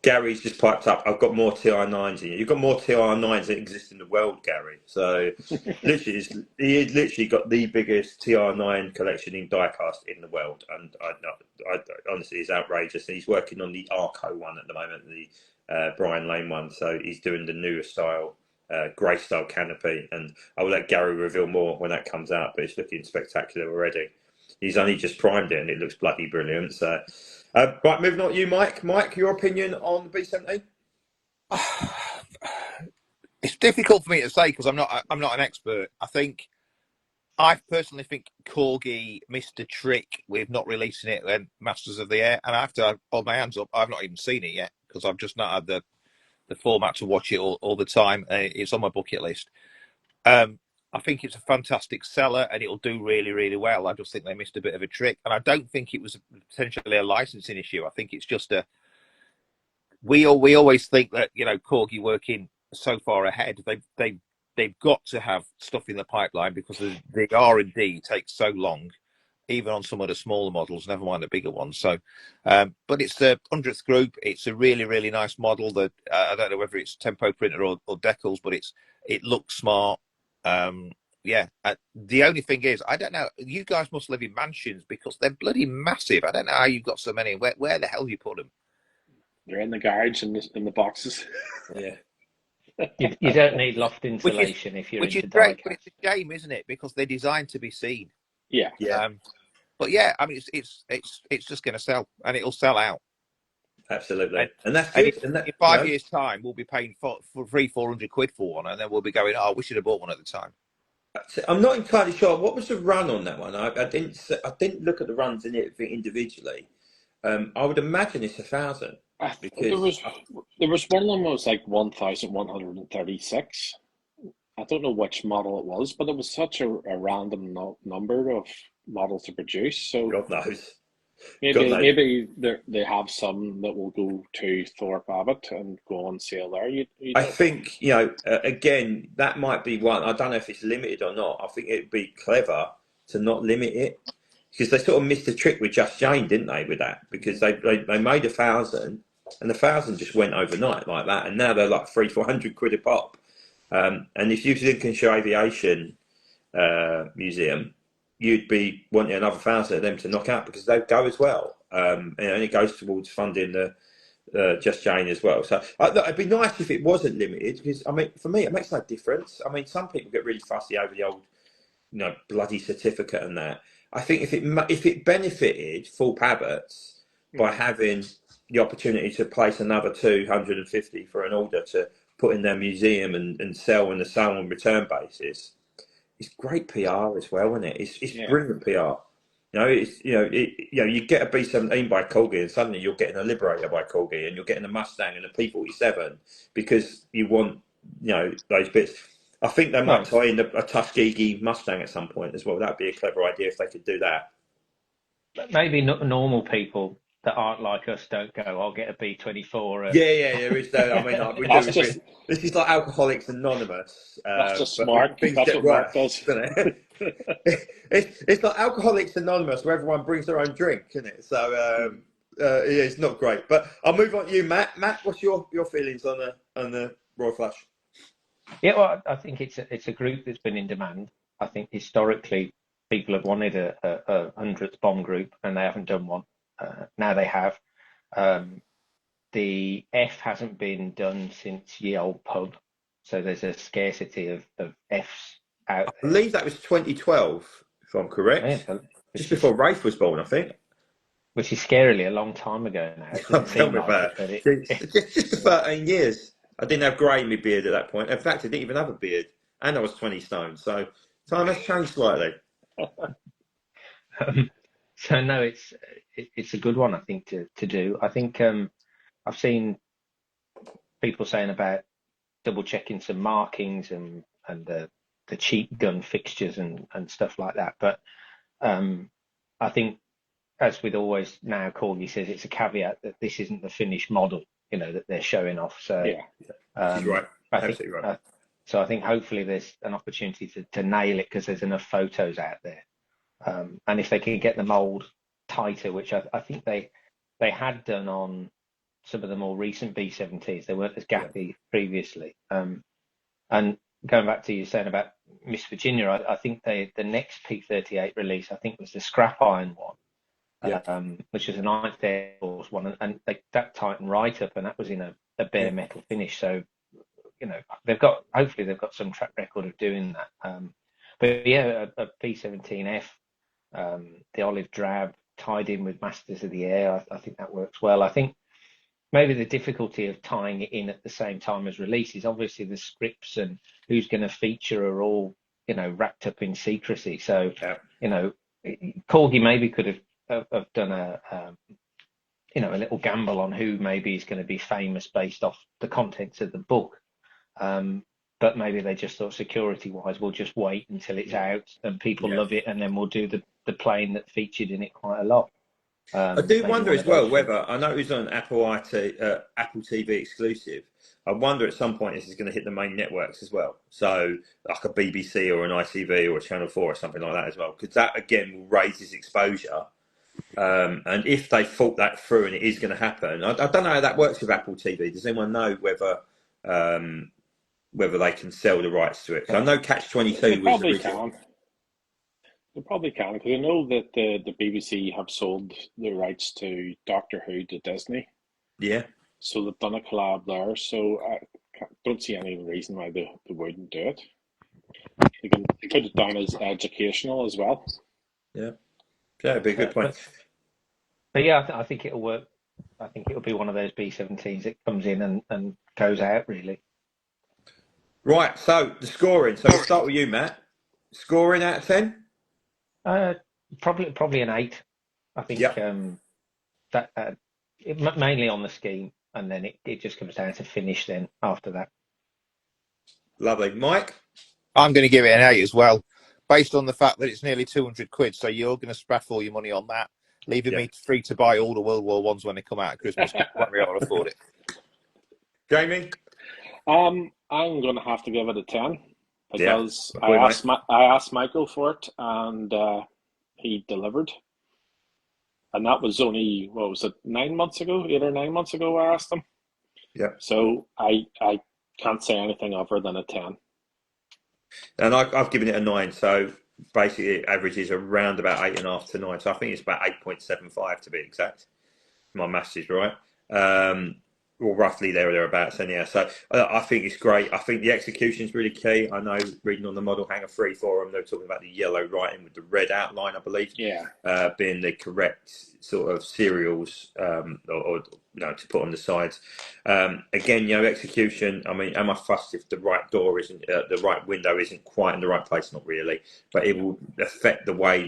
Gary's just piped up. I've got more TR9s in you. You've got more TR9s that exist in the world, Gary. So, literally, he's literally got the biggest TR9 collection in diecast in the world, and I honestly, it's outrageous. And he's working on the Arco one at the moment, the Brian Lane one. So he's doing the newer style, grey style canopy, and I will let Gary reveal more when that comes out. But it's looking spectacular already. He's only just primed it, and it looks bloody brilliant. So. Right, moving on to you, Mike. Mike, your opinion on the B-17? It's difficult for me to say because I'm not an expert. I personally think Corgi missed a trick with not releasing it when Masters of the Air, and I have to hold my hands up. I've not even seen it yet because I've just not had the format to watch it all the time. It's on my bucket list. I think it's a fantastic seller and it'll do really, really well. I just think they missed a bit of a trick. And I don't think it was potentially a licensing issue. I think it's just we always think that, Corgi working so far ahead, they've got to have stuff in the pipeline because the R&D takes so long, even on some of the smaller models, never mind the bigger ones. So, but it's the 100th group. It's a really, really nice model that I don't know whether it's tempo printer or decals, but it looks smart. The only thing is, I don't know, you guys must live in mansions because they're bloody massive. I don't know how you've got so many. Where the hell you put them? They're in the garage in the boxes. Yeah. You don't need loft insulation if you're into great, diecast. but it's a shame, isn't it? Because they're designed to be seen. Yeah. But yeah, I mean, it's just going to sell, and it'll sell out. Absolutely, and that's good. In 5 years' time, we'll be paying for £300-400 for one, and then we'll be going, "Oh, we should have bought one at the time." I'm not entirely sure. What was the run on that one? I didn't look at the runs in it individually. I would imagine it's 1,000. Because there was one of them that was like 1,136. I don't know which model it was, but it was such a random number of models to produce. So God knows. Maybe they have some that will go to Thorpe Abbott and go on sale there. I think, again, that might be one. I don't know if it's limited or not. I think it'd be clever to not limit it because they sort of missed a trick with Just Jane, didn't they, with that? Because they made 1,000 and the 1,000 just went overnight like that. And now they're like £300-400 a pop. And if you think Lincolnshire Aviation Museum, you'd be wanting another 1,000 of them to knock out because they go as well. And it goes towards funding the Just Jane as well. So it'd be nice if it wasn't limited because, I mean, for me, it makes no difference. I mean, some people get really fussy over the old, bloody certificate and that. I think if it benefited Thorpe Abbott's by having the opportunity to place another 250 for an order to put in their museum and sell on the sale and return basis, it's great PR as well, isn't it? It's brilliant PR. You get a B-17 by Corgi and suddenly you're getting a Liberator by Corgi and you're getting a Mustang and a P-47 because you want, those bits. I think they might tie in a Tuskegee Mustang at some point as well. That'd be a clever idea if they could do that. But maybe normal people that aren't like us don't go, I'll get a B-24. There is that. I mean, this is like Alcoholics Anonymous. That's just smart. That's what Mark does. It's like Alcoholics Anonymous where everyone brings their own drink, isn't it? So it's not great. But I'll move on to you, Matt. Matt, what's your feelings on the Royal Flush? Yeah, well, I think it's a group that's been in demand. I think historically people have wanted a 100th bomb group and they haven't done one. Now they have. The F hasn't been done since Ye Old Pub, so there's a scarcity of Fs out there. I believe that was 2012, if I'm correct. Yeah, just before Rafe was born, I think. Which is scarily a long time ago now. Tell me about it. Just 13 years. I didn't have grey in my beard at that point. In fact, I didn't even have a beard, and I was 20 stone. So time has changed slightly. So no, it's a good one, I think, to do. I think I've seen people saying about double checking some markings and cheap gun fixtures and stuff like that. But I think, as with always now, Corgi says it's a caveat that this isn't the finished model, that they're showing off. So she's right, absolutely right. So I think hopefully there's an opportunity to nail it, because there's enough photos out there. And if they can get the mold tighter, which I think they had done on some of the more recent B-17s, they weren't as gappy previously. And going back to you saying about Miss Virginia, I think the next P-38 release, I think, was the scrap iron one. Which is a 9th Air Force one, and that tightened right up, and that was in a bare metal finish. So, hopefully they've got some track record of doing that. But yeah, a P-17F, the olive drab tied in with Masters of the Air, I think that works well. I think maybe the difficulty of tying it in at the same time as release is obviously the scripts and who's going to feature are all, wrapped up in secrecy. So, Corgi maybe could have done a little gamble on who maybe is going to be famous based off the contents of the book, but maybe they just thought, security wise, we'll just wait until it's out and people love it, and then we'll do the plane that featured in it quite a lot. I do wonder as well whether, I know it was on Apple TV exclusive. I wonder at some point this is going to hit the main networks as well. So like a BBC or an ITV or a Channel 4 or something like that as well, because that again will raise his exposure. And if they thought that through and it is going to happen, I don't know how that works with Apple TV. Does anyone know whether they can sell the rights to it? Because I know Catch-22 was original. They probably can, because I know that the BBC have sold the rights to Doctor Who to Disney. Yeah. So they've done a collab there. So I don't see any reason why they wouldn't do it. They can put it down as educational as well. Yeah. Yeah, it'd be a good point. But yeah, I think it'll work. I think it'll be one of those B-17s that comes in and goes out, really. Right, so the scoring. So we'll start with you, Matt. Scoring out of 10? Probably an 8. I think that mainly on the scheme, and then it just comes down to finish then after that. Lovely. Mike? I'm going to give it an 8 as well, based on the fact that it's nearly 200 quid, so you're going to spraff all your money on that, leaving me free to buy all the World War Ones when they come out at Christmas, when we able to afford it. Jamie? I'm going to have to give it a 10, because I asked Michael for it, and he delivered. And that was only, 8 or 9 months ago I asked him. Yeah. So I can't say anything other than a 10. And I've given it a 9, so basically it averages around about 8.5 to 9. So I think it's about 8.75 to be exact. My maths is right. Or roughly there or thereabouts anyhow. So I think it's great. I think the execution is really key. I know reading on the model hanger 3 forum, they're talking about the yellow writing with the red outline, I believe. Yeah. Being the correct sort of serials or to put on the sides. Again, execution. I mean, am I fussed if the right door isn't, the right window isn't quite in the right place? Not really, but it will affect the way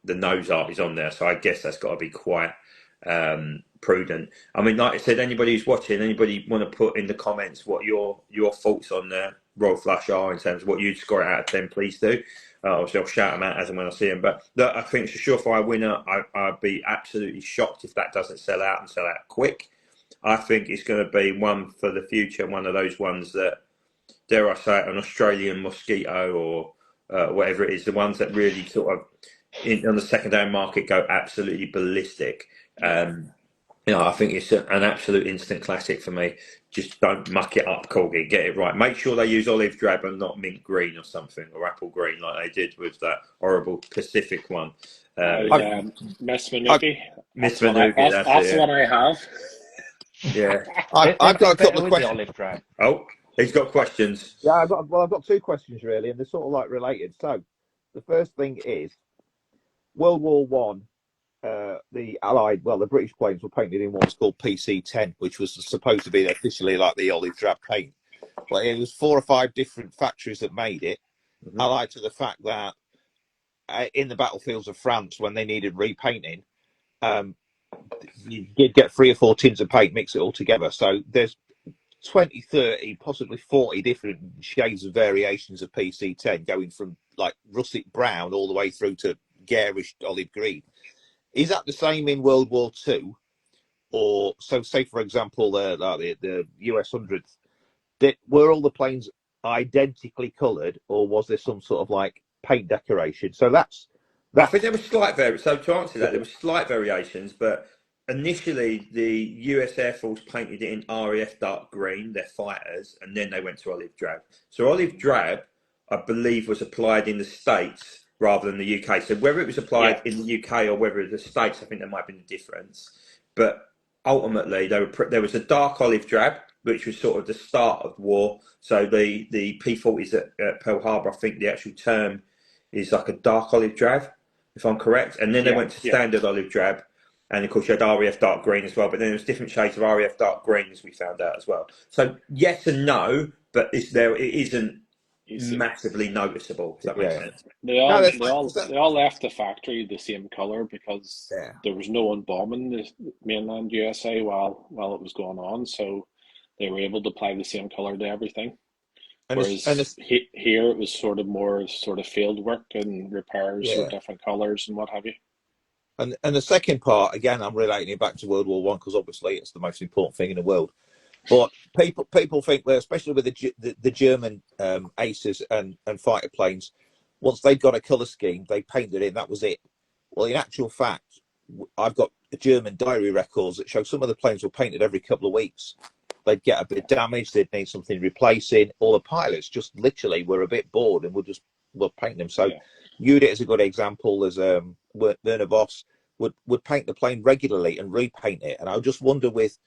the nose art is on there. So I guess that's got to be quite prudent. I mean, like I said, anybody who's watching, anybody want to put in the comments what your thoughts on the Royal Flush are in terms of what you'd score it out of 10, please do. Obviously, I'll shout them out as and when I see them. But look, I think it's a surefire winner. I'd be absolutely shocked if that doesn't sell out and sell out quick. I think it's going to be one for the future, one of those ones that, dare I say it, an Australian mosquito or whatever it is, the ones that really sort of on the secondary market go absolutely ballistic. I think it's an absolute instant classic for me. Just don't muck it up, Corgi. Get it right. Make sure they use olive drab and not mint green or something, or apple green like they did with that horrible Pacific one. Miss Mk.I. Miss Mk.I. That's the one I have. Yeah. I've got a couple of questions. Olive drab. Oh, he's got questions. Yeah, I've got 2 questions really, and they're sort of like related. So, the first thing is World War One. The British planes were painted in what's called PC-10, which was supposed to be officially like the olive drab paint. But it was 4 or 5 different factories that made it. Mm-hmm. I like to the fact that in the battlefields of France, when they needed repainting, you did get 3 or 4 tins of paint, mix it all together. So there's 20, 30, possibly 40 different shades of variations of PC10, going from like russet brown all the way through to garish olive green. Is that the same in World War II? Or, so say, for example, the US 100th, were all the planes identically coloured, or was there some sort of like paint decoration? So that's I think there was slight so to answer that, yeah. there were slight variations, but initially the US Air Force painted it in RAF dark green, their fighters, and then they went to olive drab. So olive drab, I believe, was applied in the States rather than the UK. So whether it was applied in the UK or whether it was the States, I think there might have been a difference. But ultimately, there was a dark olive drab, which was sort of the start of the war. So the P-40s at Pearl Harbor, I think the actual term is like a dark olive drab, if I'm correct. And then they went to standard olive drab. And of course, you had RAF dark green as well. But then there was different shades of RAF dark green, as we found out as well. So yes and no, but it isn't massively noticeable, if that makes sense. They all left the factory the same colour because there was no one bombing the mainland USA while it was going on. So they were able to apply the same colour to everything. Whereas here it was sort of more sort of field work and repairs with different colours and what have you. And the second part, again, I'm relating it back to World War One because obviously it's the most important thing in the world. But people think, well, especially with the German aces and fighter planes, once they've got a colour scheme, they painted it in, that was it. Well, in actual fact, I've got German diary records that show some of the planes were painted every couple of weeks. They'd get a bit damaged, they'd need something replacing, or the pilots just literally were a bit bored and would paint them. So Udit is a good example, as Werner Voss would paint the plane regularly and repaint it. And I just wonder with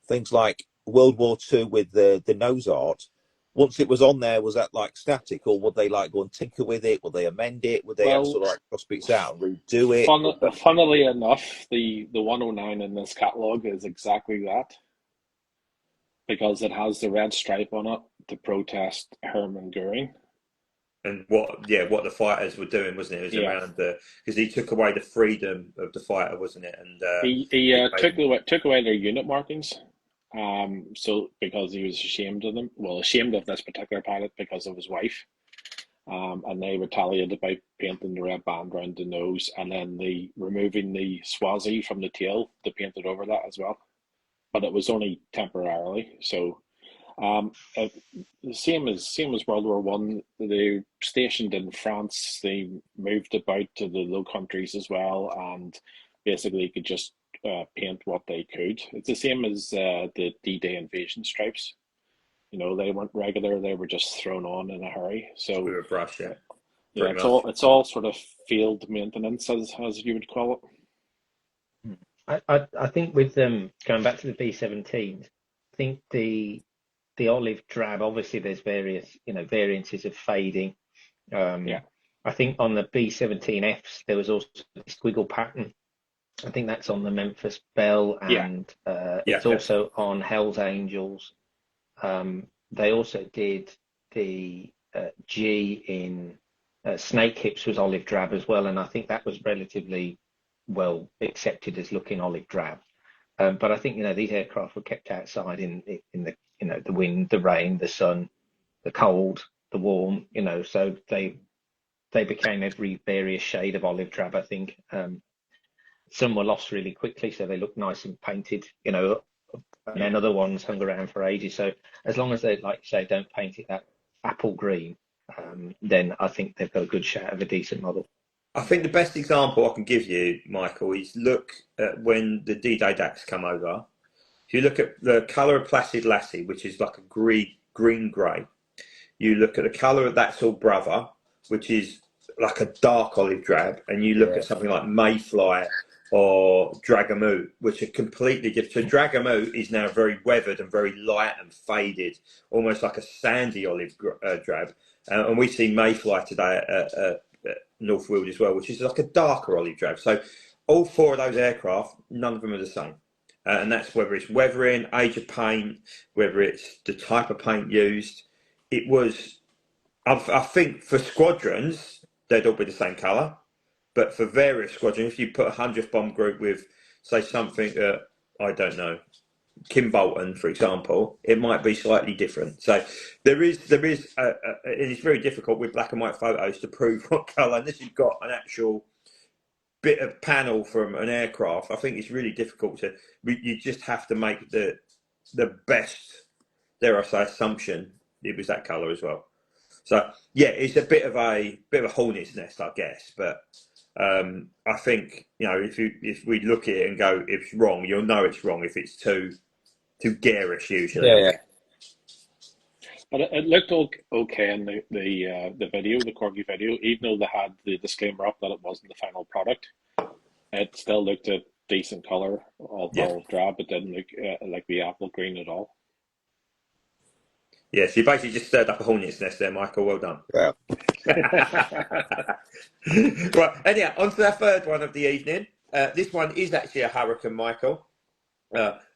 things like World War II with the nose art, once it was on there, was that like static, or would they like go and tinker with it? Would they amend it? Would they sort of like cross bits out and redo it? Funnily enough, the 109 in this catalogue is exactly that, because it has the red stripe on it to protest Hermann Goering. And what the fighters were doing, wasn't it? It was around because he took away the freedom of the fighter, wasn't it? And he took away their unit markings. So because he was ashamed of them, ashamed of this particular pilot because of his wife, and they retaliated by painting the red band around the nose, and then removing the Swazi from the tail to paint it over that as well. But it was only temporarily. So, the same as World War One. They stationed in France. They moved about to the Low Countries as well, and basically could just paint what they could. It's the same as the D-Day invasion stripes. You know, they weren't regular; they were just thrown on in a hurry. So we were brush, it's all sort of field maintenance, as you would call it. I think with them going back to the B-17s, I think the olive drab, obviously there's various variances of fading. I think on the B-17Fs there was also a squiggle pattern. I think that's on the Memphis Belle, and it's also on Hell's Angels. They also did the G in Snake Hips was olive drab as well, and I think that was relatively well accepted as looking olive drab. But I think these aircraft were kept outside in the the wind, the rain, the sun, the cold, the warm. So they became every various shade of olive drab. I think some were lost really quickly, so they looked nice and painted. And then other ones hung around for ages. So as long as they, like you say, don't paint it that apple green, then I think they've got a good shot of a decent model. I think the best example I can give you, Michael, is look at when the D-Day DAX come over. If you look at the colour of Placid Lassie, which is like a green-grey, you look at the colour of That's All Brother, which is like a dark olive drab, and you look at something like Mayfly or Dragamoot, which are completely different. So Dragamoot is now very weathered and very light and faded, almost like a sandy olive drab. And we see Mayfly today at North Weald as well, which is like a darker olive drab. So all four of those aircraft, none of them are the same. And that's whether it's weathering, age of paint, whether it's the type of paint used. It was, I think for squadrons, they'd all be the same colour. But for various squadrons, if you put a 100th bomb group with, say, something that, I don't know, Kim Bolton, for example, it might be slightly different. So there is, it's very difficult with black and white photos to prove what colour. Unless you've got an actual bit of panel from an aircraft, I think it's really difficult to. You just have to make the best, dare I say, assumption it was that colour as well. So yeah, it's a bit of a hornet's nest, I guess. But I think, you know, if we look at it and go, it's wrong, you'll know it's wrong if it's too garish usually. Yeah. But it looked okay in the video, the Corgi video, even though they had the disclaimer up that it wasn't the final product. It still looked a decent colour, although drab. It didn't look like the apple green at all. Yeah, so you basically just stirred up a hornet's nest there, Michael. Well done. Yeah. Right, anyhow, on to our third one of the evening. This one is actually a Hurricane, Michael.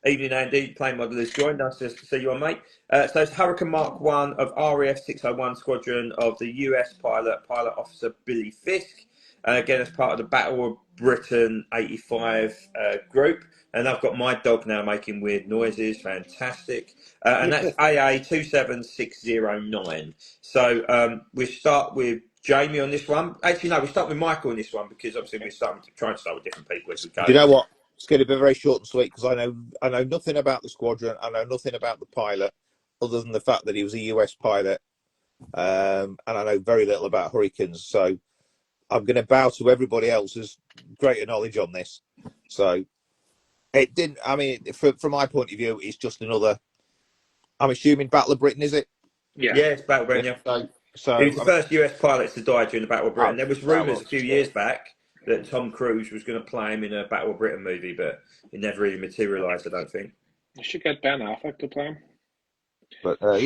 Evening, Andy. Plane model has joined us. Just to see you on, mate. So it's Hurricane Mk.I of RAF 601 Squadron of the US Pilot Officer Billy Fisk. Again, as part of the Battle of Britain 85 group. And I've got my dog now making weird noises. Fantastic. And that's AA 27609. So we start with Jamie on this one. Actually, no, we start with Michael on this one because obviously we're starting to try and start with different people as we go. Do you know what? It's going to be very short and sweet because I know nothing about the squadron. I know nothing about the pilot, other than the fact that he was a US pilot, and I know very little about Hurricanes. So I'm going to bow to everybody else's greater knowledge on this. So it didn't. I mean, from my point of view, it's just another. I'm assuming Battle of Britain, is it? Yeah, it's Battle of Britain. Yeah. So he was the first US pilot to die during the Battle of Britain. There was rumours a few years back that Tom Cruise was going to play him in a Battle of Britain movie, but it never really materialised, I don't think. You should get Ben Affleck to play him. But I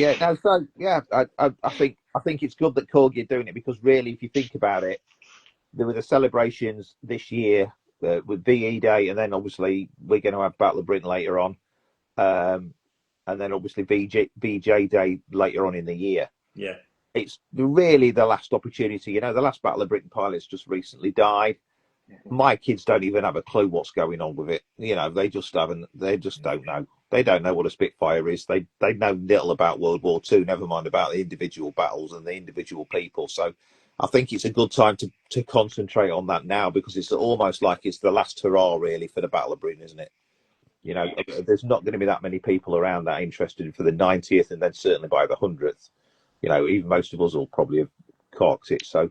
think it's good that Corgi are doing it because really, if you think about it, there were the celebrations this year with VE Day, and then obviously we're going to have Battle of Britain later on, and then obviously VJ Day later on in the year. Yeah, it's really the last opportunity. You know, the last Battle of Britain pilots just recently died. My kids don't even have a clue what's going on with it. You know, they just don't know. They don't know what a Spitfire is. They know little about World War II, never mind about the individual battles and the individual people. So I think it's a good time to concentrate on that now because it's almost like it's the last hurrah really for the Battle of Britain, isn't it? You know, there's not going to be that many people around that interested for the 90th and then certainly by the 100th. You know, even most of us will probably have corked it. So,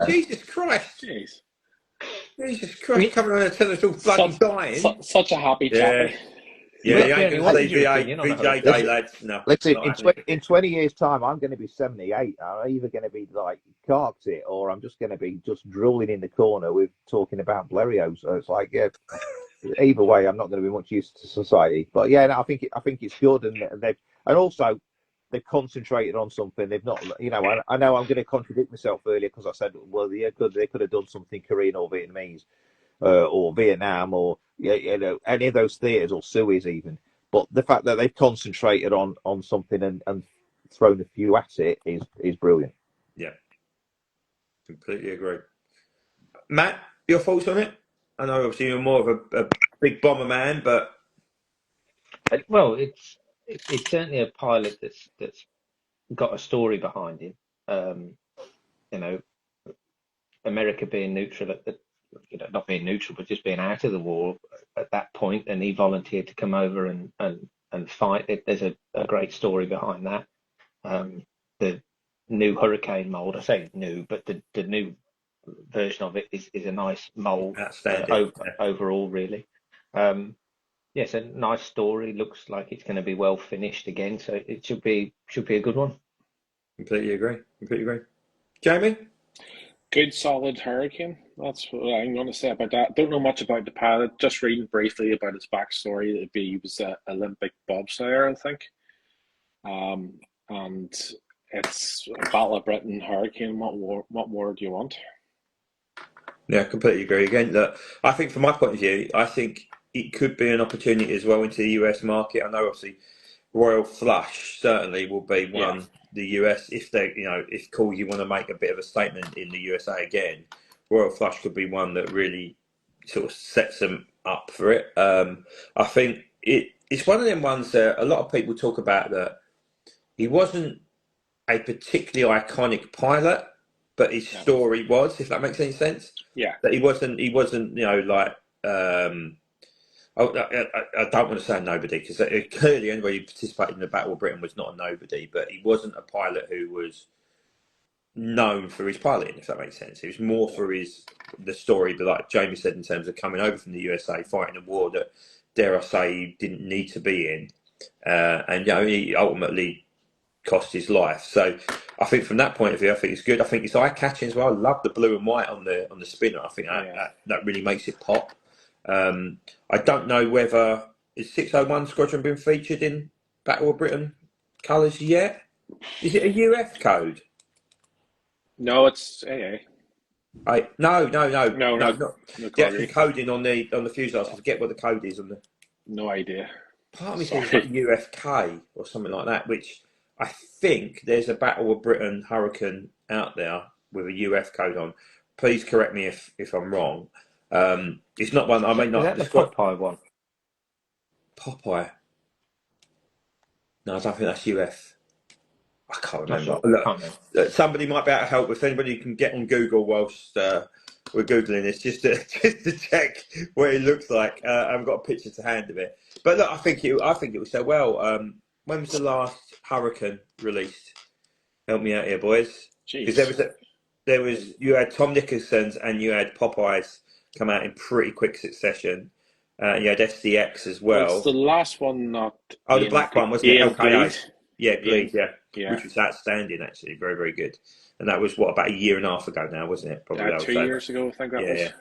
Jesus Christ. Jeez. Jesus Christ, coming on and telling us all bloody dying. Such a happy chappy. Yeah, you ain't going to see VJ Day, lads. No. Listen, in 20 years' time, I'm going to be 78. I'm either going to be like carked it or I'm just going to be just drooling in the corner with talking about Blériot. So it's like, yeah, either way, I'm not going to be much use to society. But yeah, no, I think it's good. And also, they've concentrated on something. They've not, you know, I know I'm going to contradict myself earlier because I said, well, they could have done something Korean or Vietnamese or Vietnam or, you know, any of those theatres or Suez even. But the fact that they've concentrated on something and thrown a few at it is brilliant. Yeah, completely agree. Matt, your thoughts on it? I know obviously you're more of a big bomber man, but... Well, it's certainly a pilot that's got a story behind him. You know, America being neutral you know, not being neutral, but just being out of the war at that point, and he volunteered to come over and fight. There's a great story behind that. The new Hurricane mold, I say new, but the new version of it is a nice mold overall, really. Yes, a nice story. Looks like it's going to be well finished again, so it should be a good one. Completely agree. Jamie? Good, solid Hurricane. That's what I'm going to say about that. Don't know much about the pilot. Just reading briefly about his backstory. He was an Olympic bobslayer, I think. And it's a Battle of Britain Hurricane. What more do you want? Yeah, completely agree. Again, look, I think from my point of view, I think it could be an opportunity as well into the US market. I know obviously Royal Flush certainly will be one. The US, if Corgi want to make a bit of a statement in the USA again, Royal Flush could be one that really sort of sets them up for it. I think it's one of them ones that a lot of people talk about, that he wasn't a particularly iconic pilot, but his story was, if that makes any sense. Yeah. That he wasn't, you know, like, I don't want to say a nobody, because clearly anybody who participated in the Battle of Britain was not a nobody, but he wasn't a pilot who was known for his piloting, if that makes sense. It was more for the story, but like Jamie said, in terms of coming over from the USA, fighting a war that, dare I say, he didn't need to be in, and you know, he ultimately cost his life. So I think from that point of view, I think it's good. I think it's eye catching as well. I love the blue and white on the spinner. I think that really makes it pop. I don't know whether is 601 Squadron been featured in Battle of Britain colours yet. Is it a UF code? No, it's AA. No, not the actual coding on the fuselage. I forget what the code is on the. No idea. Part of me says like UFK or something like that, which I think there's a Battle of Britain Hurricane out there with a UF code on. Please correct me if I'm wrong. It's not one. I mean, not the Popeye one. Popeye. No, I don't think that's UF. I can't remember. Look, somebody might be able to help. If anybody can get on Google whilst we're googling this, just to check what it looks like. I haven't got a picture to hand of it, but look, I think it will sell well. When was the last Hurricane released? Help me out here, boys. Because there was you had Tom Nicholson's and you had Popeye's come out in pretty quick succession. You had SDX as well. What's the last one? Not the black one, wasn't it? LKA. Yeah, Bleed, yeah, which was outstanding, actually, very, very good. And that was about a year and a half ago now, wasn't it? Probably 2 years ago, I think that was. Yeah.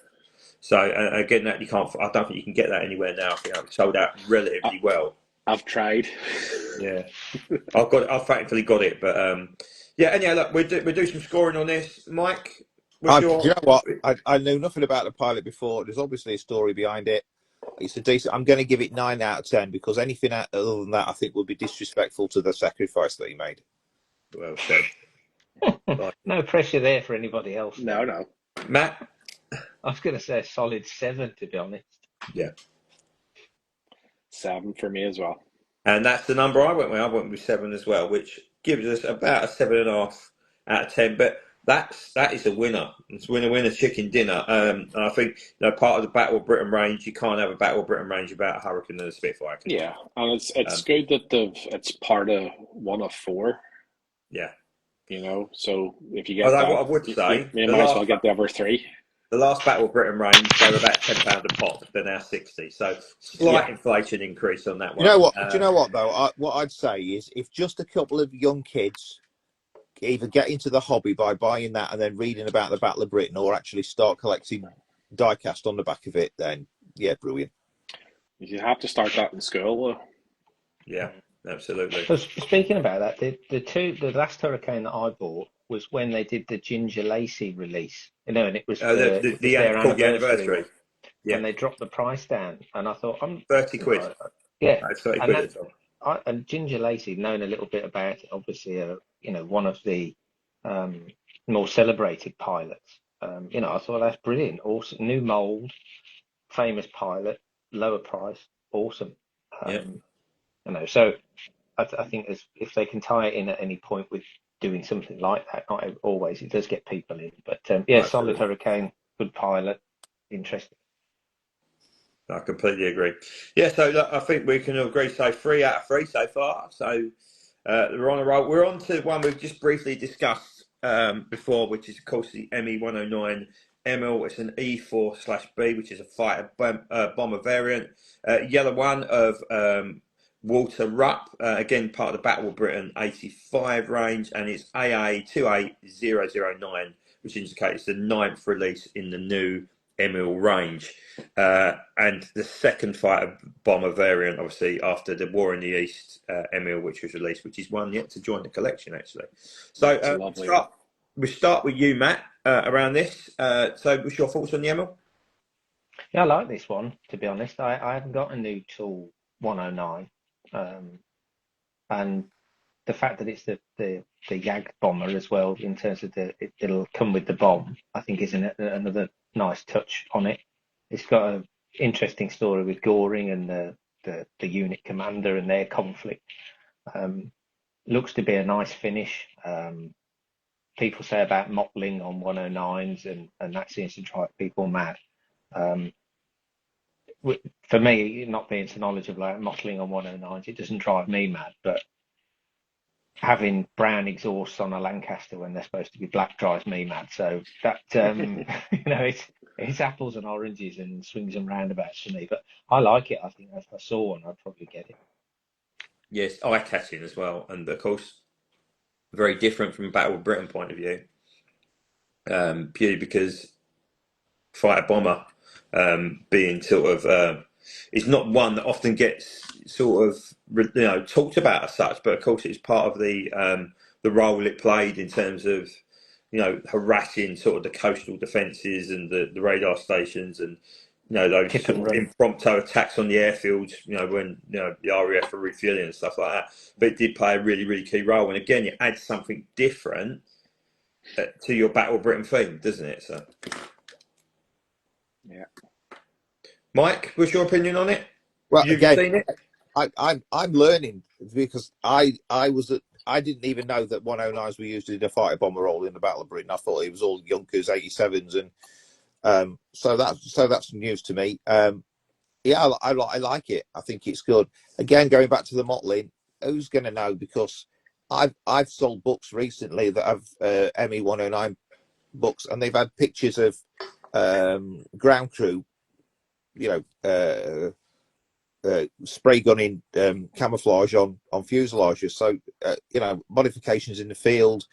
So again, that I don't think you can get that anywhere now. I think it sold out relatively well. I've tried. Yeah, I've thankfully got it, but anyhow, look, we do some scoring on this, Mike. Do you know what? I knew nothing about the pilot before. There's obviously a story behind it. It's a decent. I'm going to give it 9 out of 10 because anything other than that, I think, would be disrespectful to the sacrifice that he made. Well said. No pressure there for anybody else. No. Matt, I was going to say a solid 7, to be honest. Yeah, 7 for me as well. And that's the number I went with. I went with 7 as well, which gives us about a 7.5 out of 10. But that is a winner. It's winner chicken dinner. And I think part of the Battle of Britain range, you can't have a Battle of Britain range without a Hurricane and a Spitfire. Yeah, and it's good that it's part of one of 4. Yeah, so if you get what I would say, you might as well get the other 3. The last Battle of Britain range, they were about £10 a pop. They're now 60. So slight inflation increase on that one. You know what? Do you know what though? What I'd say is, if just a couple of young kids either get into the hobby by buying that and then reading about the Battle of Britain, or actually start collecting diecast on the back of it, then yeah, brilliant. You have to start that in school, though. Yeah, absolutely. So speaking about that, the last Hurricane that I bought was when they did the Ginger Lacey release, and it was their anniversary. Yeah, and they dropped the price down, and I thought, I'm 30 quid. Yeah, that's 30 quid. And Ginger Lacey, known a little bit about it, obviously, one of the more celebrated pilots. I thought that's brilliant. Awesome, new mold, famous pilot, lower price, awesome. So I think if they can tie it in at any point with doing something like that, not always, it does get people in. But solid Hurricane, good pilot, interesting. I completely agree. Yeah, so I think we can agree, say 3 out of 3 so far. So we're on a roll. We're on to one we've just briefly discussed before, which is, of course, the ME-109 ML. It's an E4/B, which is a fighter bomber variant. Yellow one of Walter Rupp, again, part of the Battle of Britain 85 range, and it's AA28009, which indicates the 9th release in the new Emil range, and the second fighter bomber variant, obviously, after the War in the East Emil, which was released, which is one yet to join the collection, actually. So we start with you, Matt, around this. So what's your thoughts on the Emil? Yeah, I like this one, to be honest. I haven't got a new tool 109, and the fact that it's the YAG bomber as well, in terms of it'll come with the bomb, I think is another nice touch on it. It's got an interesting story with Goring and the the unit commander and their conflict. Looks to be a nice finish. People say about mottling on 109s, and that seems to drive people mad. For me, not being so knowledgeable about mottling on 109s, it doesn't drive me mad, but having brown exhausts on a Lancaster when they're supposed to be black drives me mad. So that it's apples and oranges and swings and roundabouts for me. But I like it. I think if I saw one, I'd probably get it. Yes, eye-catching as well, and of course, very different from a Battle of Britain point of view, purely because fighter bomber being sort of is not one that often gets sort of talked about as such, but of course it's part of the role it played in terms of harassing sort of the coastal defences and the radar stations, and those sort of impromptu attacks on the airfields, when the RAF were refuelling and stuff like that. But it did play a really, really key role, and again it adds something different to your Battle of Britain theme, doesn't it? So yeah. Mike, what's your opinion on it? Well, You've again, seen it? I'm learning, because I didn't even know that 109s were used in a fighter bomber role in the Battle of Britain. I thought it was all Junkers 87s, and so that's news to me. Yeah, I like it. I think it's good. Again, going back to the mottling, who's going to know? Because I've sold books recently that have ME 109 books, and they've had pictures of ground crew, spray gunning camouflage on fuselages. So modifications in the field,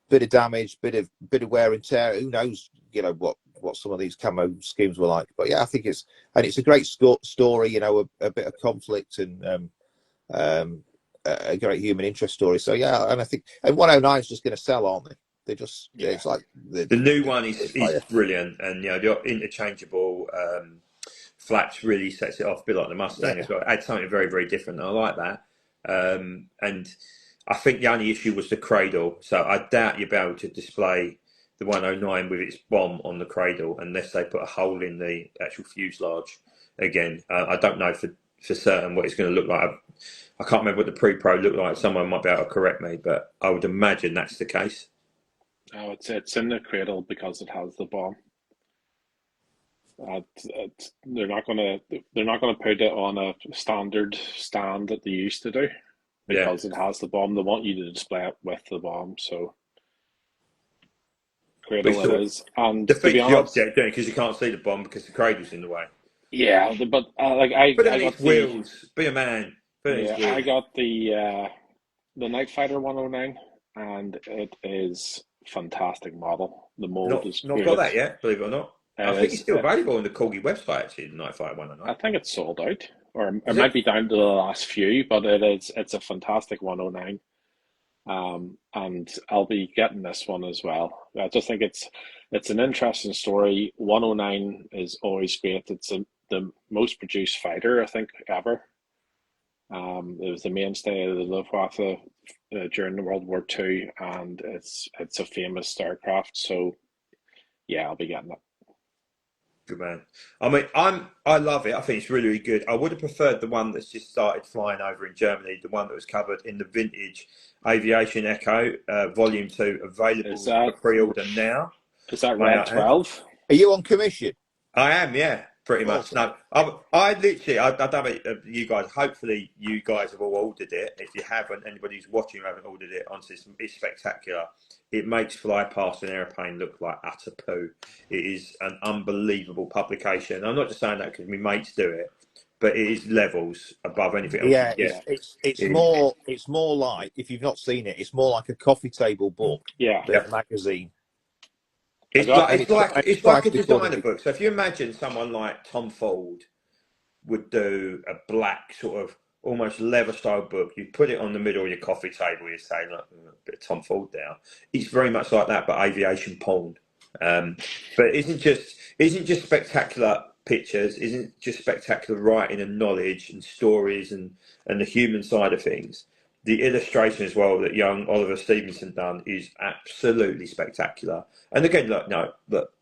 bit of damage, bit of wear and tear. Who knows? What some of these camo schemes were like. But yeah, I think it's a great story. A bit of conflict and a great human interest story. So yeah, and I think 109 is just going to sell, aren't they? They just it's like the new one is brilliant, and the interchangeable flaps really sets it off, a bit like the Mustang as well. Add something very, very different. I like that, and I think the only issue was the cradle. So I doubt you'll be able to display the 109 with its bomb on the cradle unless they put a hole in the actual fuselage. Again, I don't know for certain what it's going to look like. I can't remember what the pre-pro looked like. Someone might be able to correct me, but I would imagine that's the case. Oh, it's in the cradle because it has the bomb. They're not gonna put it on a standard stand that they used to do because it has the bomb. They want you to display it with the bomb, so cradle it is. And defeats the object, don't it? Because you can't see the bomb because the cradle's in the way. Yeah, but I got wheels. Be a man. I got the Night Fighter 109, and it is fantastic model. The mold is not got that yet, believe it or not. I think it's still available on the Corgi website, actually, the Night Fighter 109. I think it's sold out, or it might be down to the last few, but it's a fantastic 109. And I'll be getting this one as well. I just think it's an interesting story. 109 is always great. It's the most produced fighter, I think, ever. It was the mainstay of the Luftwaffe during the World War II, and it's a famous aircraft. So yeah, I'll be getting it. Good man. I mean, I love it. I think it's really, really good. I would have preferred the one that's just started flying over in Germany, the one that was covered in the vintage Aviation Echo Volume 2, available for pre-order now. Is that Red 12? Are you on commission? I am, yeah, pretty much. No, I literally, I don't know, you guys, hopefully you guys have all ordered it. If you haven't, anybody who's watching who haven't ordered it, honestly, it's spectacular. It makes fly past an airplane look like utter poo. It is an unbelievable publication. I'm not just saying that because my mates do it, but it is levels above anything else. Yeah, it's more like, if you've not seen it, it's more like a coffee table book than a magazine. It's like a designer book. So if you imagine someone like Tom Ford would do a black sort of almost leather style book, you put it on the middle of your coffee table, you say, look, a bit of Tom Ford there. It's very much like that, but aviation porn. But it isn't just spectacular pictures, isn't just spectacular writing and knowledge and stories and the human side of things. The illustration as well that young Oliver Stevenson done is absolutely spectacular. And again, look,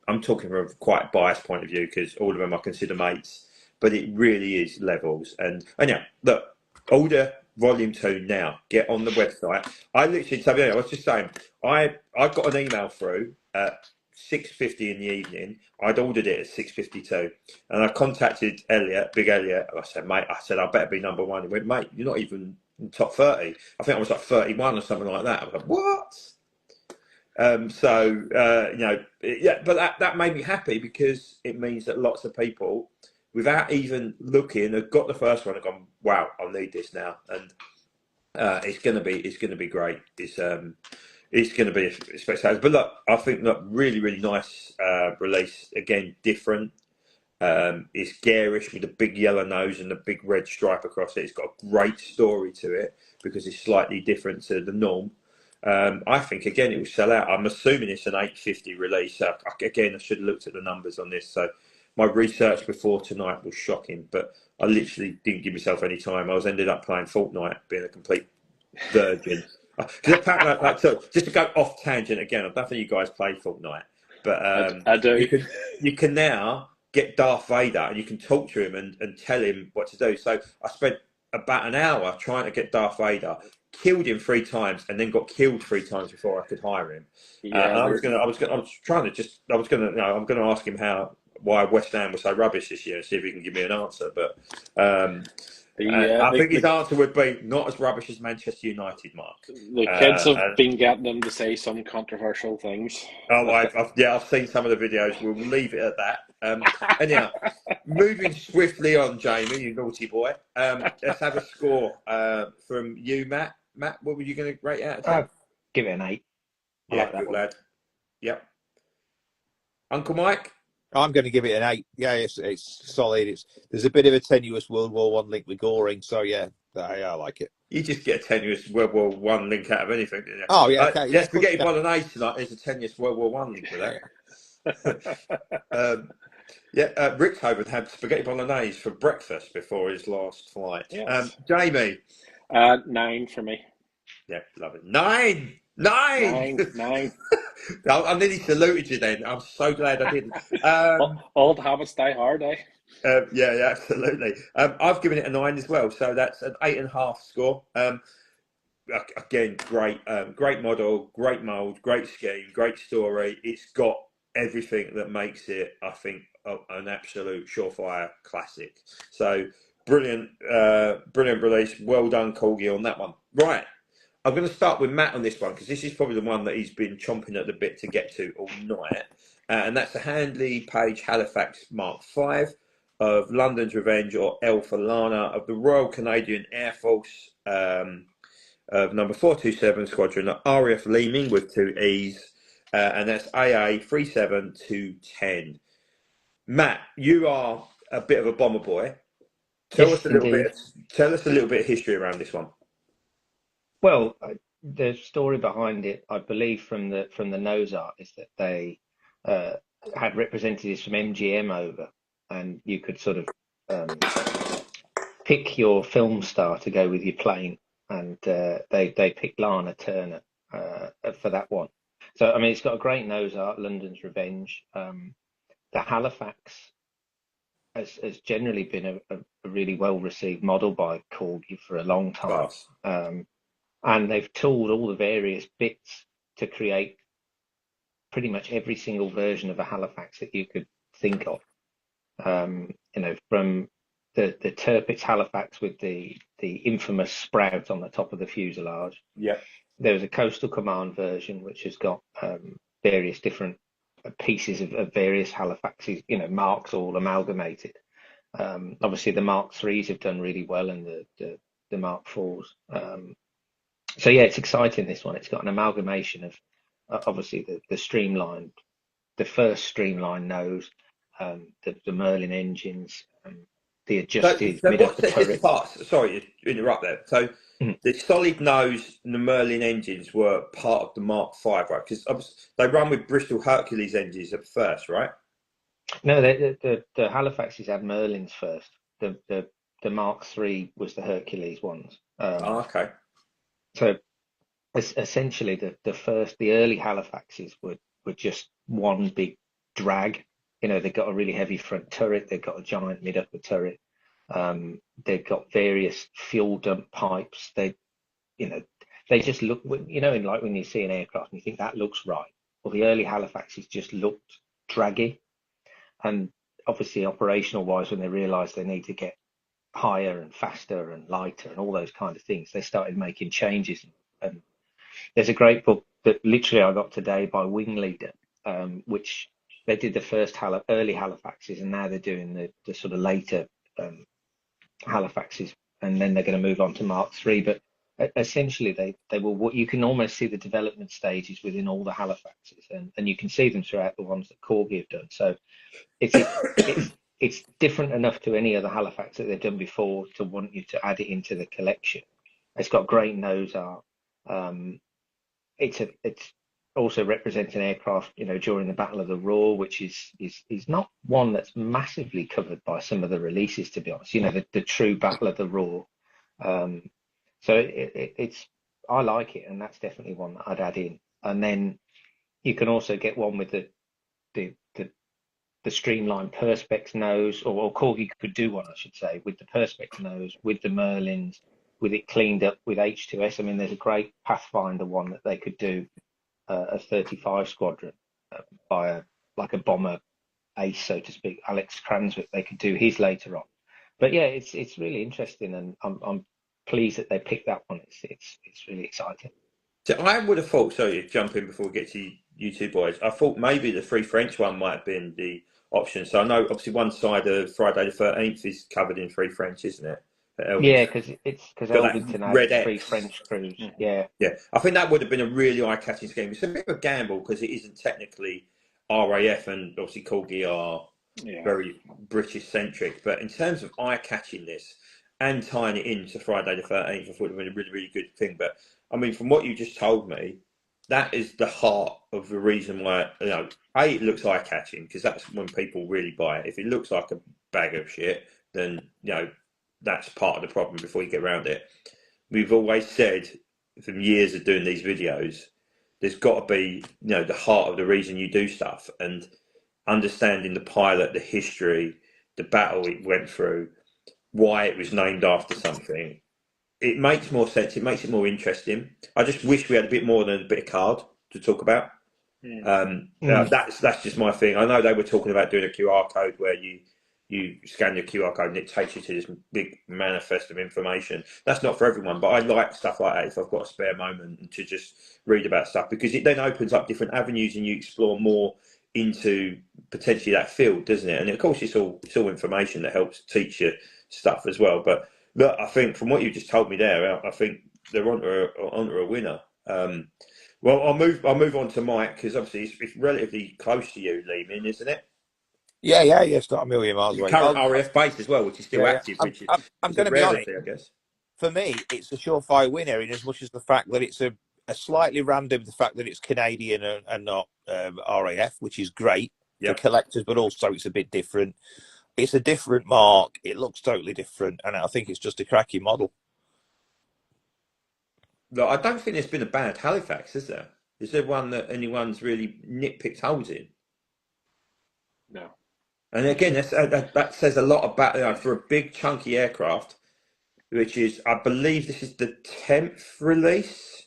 I'm talking from a quite biased point of view because all of them I consider mates. but it really is levels. And yeah, look, order Volume 2 now. Get on the website. I literally, so yeah, I was just saying, I got an email through at 6:50 in the evening. I'd ordered it at 6:52, and I contacted Elliot, Big Elliot, and I said, mate, I better be number one. He went, mate, you're not even in top 30. I think I was like 31 or something like that. I was like, what? You know, yeah, but that made me happy, because it means that lots of people, without even looking, have got the first one and gone, wow, I'll need this now. And it's gonna be great. It's gonna be spectacular. But look, I think really nice release. Again, different. It's garish with a big yellow nose and a big red stripe across it. It's got a great story to it, because it's slightly different to the norm. I think again it will sell out. I'm assuming it's an 850 release. Again, I should have looked at the numbers on this. So my research before tonight was shocking, but I literally didn't give myself any time. Ended up playing Fortnite, being a complete virgin. Because apparently, so just to go off tangent again, I don't think you guys play Fortnite, but I do. You can now get Darth Vader, and you can talk to him and tell him what to do. So I spent about an hour trying to get Darth Vader, killed him 3 times, and then got killed 3 times before I could hire him. Yeah, I was going to ask him why West Ham was so rubbish this year, and see if he can give me an answer. But I think his answer would be not as rubbish as Manchester United, Mark. The kids have been getting them to say some controversial things. Oh, I've seen some of the videos. We'll leave it at that. Anyhow, moving swiftly on, Jamie, you naughty boy. Let's have a score from you, Matt. Matt, what were you going to rate out of 10? I'll give it an 8. Yeah, like good lad. Yep. Uncle Mike? I'm going to give it an 8. Yeah, it's solid. There's a bit of a tenuous World War One link with Goring, so yeah, I like it. You just get a tenuous World War One link out of anything, don't you? Oh yeah, okay. Yeah, spaghetti bolognese tonight. There's a tenuous World War One link with that. Rick Hovan had spaghetti bolognese for breakfast before his last flight. Yes. Jamie? 9 for me. Yeah, love it. 9! 9! I nearly saluted you then. I'm so glad I didn't. Old habits die hard, eh? Yeah, absolutely. I've given it a 9 as well, so that's an 8.5 score. Again, great model, great mould, great scheme, great story. It's got everything that makes it, I think, an absolute surefire classic. So brilliant release. Well done, Corgi, on that one. Right. I'm going to start with Matt on this one, because this is probably the one that he's been chomping at the bit to get to all night. And that's the Handley Page Halifax Mk.I of London's Revenge, or L for Lana, of the Royal Canadian Air Force, of number 427 Squadron, RAF Leeming with 2 E's, and that's AA 37210. Matt, you are a bit of a bomber boy. Tell us a little bit of history around this one. Well, the story behind it, I believe, from the nose art, is that they had representatives from MGM over, and you could sort of pick your film star to go with your plane, and they picked Lana Turner for that one. So I mean, it's got a great nose art, London's Revenge. The Halifax has generally been a really well received model by Corgi for a long time. And they've tooled all the various bits to create pretty much every single version of a Halifax that you could think of. You know, from the Tirpitz Halifax with the infamous sprout on the top of the fuselage. Yeah. There was a Coastal Command version which has got various different pieces of various Halifaxes, you know, marks all amalgamated. Obviously the Mark IIIs have done really well, and the Mark IVs. So yeah, it's exciting, this one. It's got an amalgamation of obviously the streamlined, the first streamlined nose, the Merlin engines, the adjusted mid-upper turret. Sorry to interrupt there. So the solid nose and the Merlin engines were part of the Mark V, right? Because they run with Bristol Hercules engines at first, right? No, the Halifaxes had Merlins first. The Mark III was the Hercules ones. Okay. So essentially, the early Halifaxes were just one big drag. You know, they've got a really heavy front turret. They've got a giant mid-upper turret. They've got various fuel dump pipes. You know, they just look, you know, in like when you see an aircraft and you think that looks right. Well, the early Halifaxes just looked draggy. And obviously, operational wise, when they realised they need to get higher and faster and lighter and all those kind of things, they started making changes. And there's a great book that literally I got today by Wing Leader, which they did the first early Halifaxes, and now they're doing the sort of later Halifaxes, and then they're going to move on to Mark III. But essentially, they will. What you can almost see the development stages within all the Halifaxes, and you can see them throughout the ones that Corgi have done. So it's different enough to any other Halifax that they've done before to want you to add it into the collection. It's got great nose art. It's also represents an aircraft, you know, during the Battle of the Roar, which is not one that's massively covered by some of the releases, to be honest. You know, the true Battle of the Roar. So it's I like it, and that's definitely one that I'd add in. And then you can also get one with the streamlined perspex nose, or Corgi could do one, I should say, with the perspex nose, with the Merlins, with it cleaned up with H2S. I mean, there's a great Pathfinder one that they could do, a 35 squadron by like a bomber ace, so to speak, Alex Cranswick. They could do his later on. But yeah, it's really interesting, and I'm pleased that they picked that one. It's really exciting. So I would have thought, sorry, jump in before we get to you two boys. I thought maybe the Free French one might have been the option. So I know obviously one side of Friday the 13th is covered in Free French, isn't it? Yeah, because Elvington had Free French crews. Yeah. I think that would have been a really eye-catching scheme. It's a bit of a gamble because it isn't technically RAF, and obviously Corgi are very British-centric. But in terms of eye-catchiness and tying it into Friday the 13th, I thought it would have been a really, really good thing. But I mean, from what you just told me, that is the heart of the reason why, you know, it looks eye-catching, because that's when people really buy it. If it looks like a bag of shit, then, you know, that's part of the problem before you get around it. We've always said, from years of doing these videos, there's got to be, you know, the heart of the reason you do stuff, and understanding the pilot, the history, the battle it went through, why it was named after something. It makes more sense. It makes it more interesting. I just wish we had a bit more than a bit of card to talk about. That's just my thing. I know they were talking about doing a QR code where you scan your QR code and it takes you to this big manifest of information. That's not for everyone, but I like stuff like that if I've got a spare moment to just read about stuff, because it then opens up different avenues and you explore more into potentially that field, doesn't it? And of course, it's all information that helps teach you stuff as well. But look, I think from what you just told me there, I think they're onto a winner. Well, I'll move on to Mike, because obviously it's relatively close to you, Lehman, isn't it? Yeah, it's not a million miles away. Current RAF base as well, which is still active, which is I'm going to be honest. I guess. For me, it's a surefire winner, in as much as the fact that it's a slightly random, the fact that it's Canadian and not RAF, which is great for collectors, but also it's a bit different. It's a different mark. It looks totally different, and I think it's just a cracking model. Look, I don't think there's been a bad Halifax, is there? Is there one that anyone's really nitpicked holes in? No. And again, that says a lot about, you know, for a big chunky aircraft, which is, I believe this is the 10th release.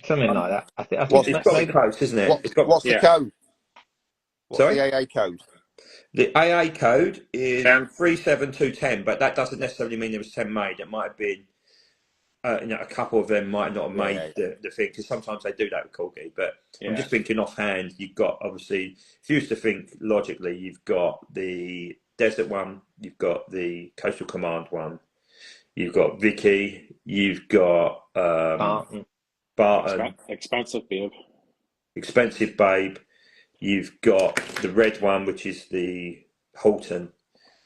Something like that. I think it's got to be close, isn't it? What's the code? What's Sorry? the AA code? The AA code is 37210, but that doesn't necessarily mean there was 10 made. It might have been, you know, a couple of them might not have made the thing, because sometimes they do that with Corgi. But I'm just thinking offhand, you've got, obviously, if you used to think logically, you've got the Desert one, you've got the Coastal Command one, you've got Vicky, you've got Barton. Expensive Babe. You've got the red one, which is the Halton.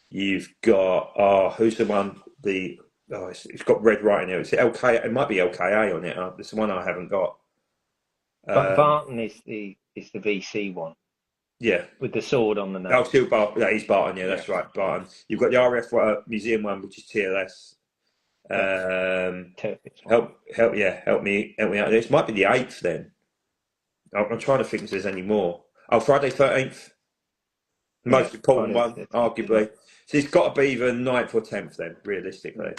You've got, who's the one? It's got red right in there. It's LK. It might be LKA on it. It's the one I haven't got. But Barton is the VC one. Yeah, with the sword on the nose. Oh, still Barton. Yeah, he's Barton. Yeah, that's right, Barton. You've got the RF Museum one, which is TLS. Help me out. This might be the 8th then. I'm trying to think if there's any more. Oh, Friday 13th. Most important kind of one, arguably. So it's got to be the 9th or 10th then, realistically.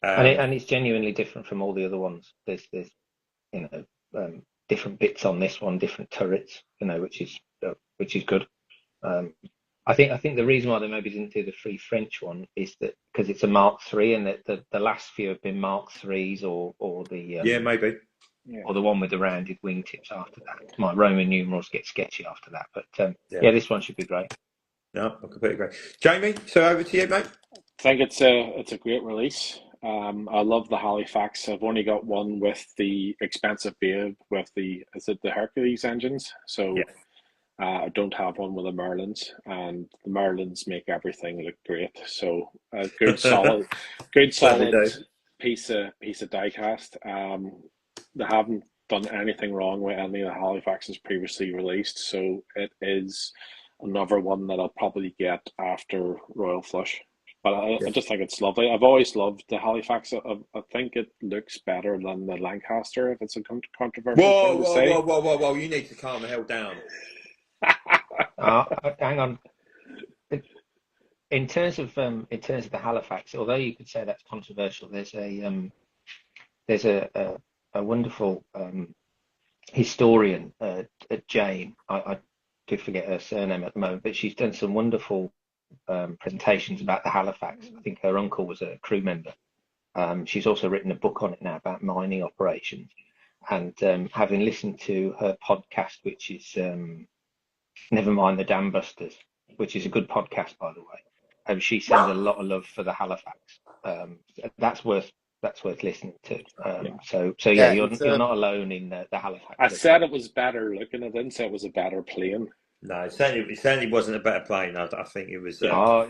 And it's genuinely different from all the other ones. There's you know, different bits on this one, different turrets, you know, which is good. I think the reason why they maybe didn't do the free French one is that because it's a Mark III, and that the last few have been Mark IIIs or the maybe. or the one with the rounded wingtips after that. My Roman numerals get sketchy after that, but this one should be great. No, I completely agree. Jamie, so over to you, mate. I think it's a great release. I love the Halifax. I've only got one with the expensive build with the Hercules engines. So I don't have one with the Merlins, and the Merlins make everything look great. So a good solid piece of diecast. They haven't done anything wrong with any of the Halifaxes previously released, so it is another one that I'll probably get after Royal Flush. But I just think it's lovely. I've always loved the Halifax. I think it looks better than the Lancaster, if it's a controversial thing to say. Whoa! You need to calm the hell down. Hang on. In terms of the Halifax, although you could say that's controversial, there's a wonderful historian, Jane. I do forget her surname at the moment, but she's done some wonderful presentations about the Halifax. I think her uncle was a crew member. She's also written a book on it now about mining operations. And having listened to her podcast, which is Never Mind the Dam Busters, which is a good podcast, by the way, she sends a lot of love for the Halifax. That's worth listening to. You're not alone in the Halifax. I said it was better looking. I didn't say it was a better plane. No, it certainly wasn't a better plane. I think it was. Well,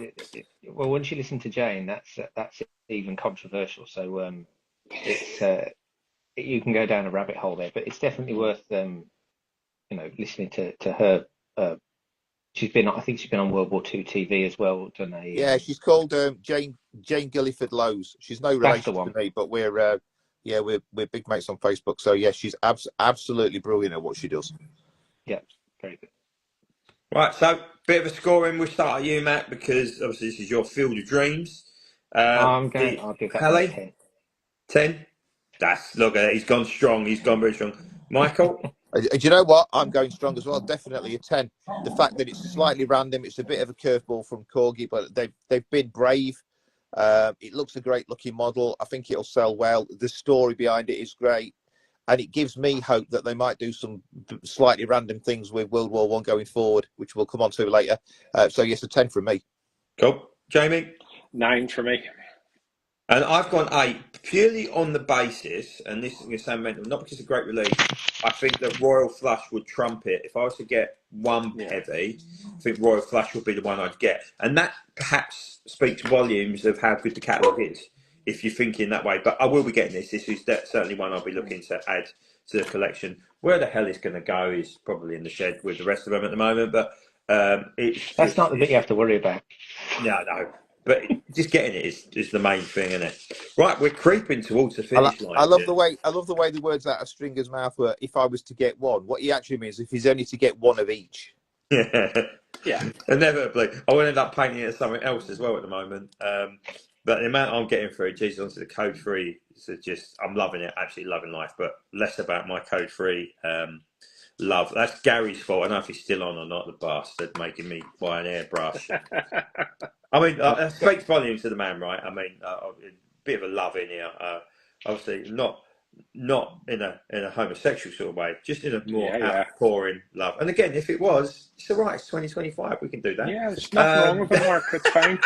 once you listen to Jane, that's even controversial. So it's you can go down a rabbit hole there, but it's definitely worth listening to her. I think she's been on World War II TV as well. She's called Jane Gilliford Lowes. She's no relation to me, but we're big mates on Facebook. So yeah, she's absolutely brilliant at what she does. Yeah, very good. Right, so bit of a scoring. We'll start at you, Matt, because obviously this is your field of dreams. I'll give that Hallie, 10. 10. Look at it. He's gone strong. He's gone very strong. Michael? Do you know what? I'm going strong as well. Definitely a 10. The fact that it's slightly random, it's a bit of a curveball from Corgi, but they've been brave. It looks a great looking model. I think it'll sell well. The story behind it is great. And it gives me hope that they might do some slightly random things with World War I going forward, which we'll come on to later. So yes, a 10 from me. Cool. Jamie? 9 for me. And I've gone 8 purely on the basis, and this is going to sound mental, not because it's a great release. I think that Royal Flush would trump it. If I was to get one heavy, I think Royal Flush would be the one I'd get. And that perhaps speaks volumes of how good the catalogue is, if you're thinking that way. But I will be getting this. This is certainly one I'll be looking to add to the collection. Where the hell it's going to go is probably in the shed with the rest of them at the moment. But that's not the bit you have to worry about. No. But just getting it is the main thing, isn't it? Right, we're creeping towards the finish line. I love the way the words out of Stringer's mouth were. If I was to get one, what he actually means if he's only to get one of each. Yeah. Inevitably, I will end up painting it as something else as well at the moment. But the amount I'm getting through, Jesus, onto the code 3, so just I'm loving it, absolutely loving life. But less about my code 3 love. That's Gary's fault. I don't know if he's still on or not. The bastard making me buy an airbrush. I mean, that speaks volumes to the man, right? I mean, a bit of a love in here. Obviously, not in a homosexual sort of way, just in a more outpouring love. And again, if it was, it's all right. It's 2025. We can do that. Yeah, there's nothing wrong with it, Mark. It's fine.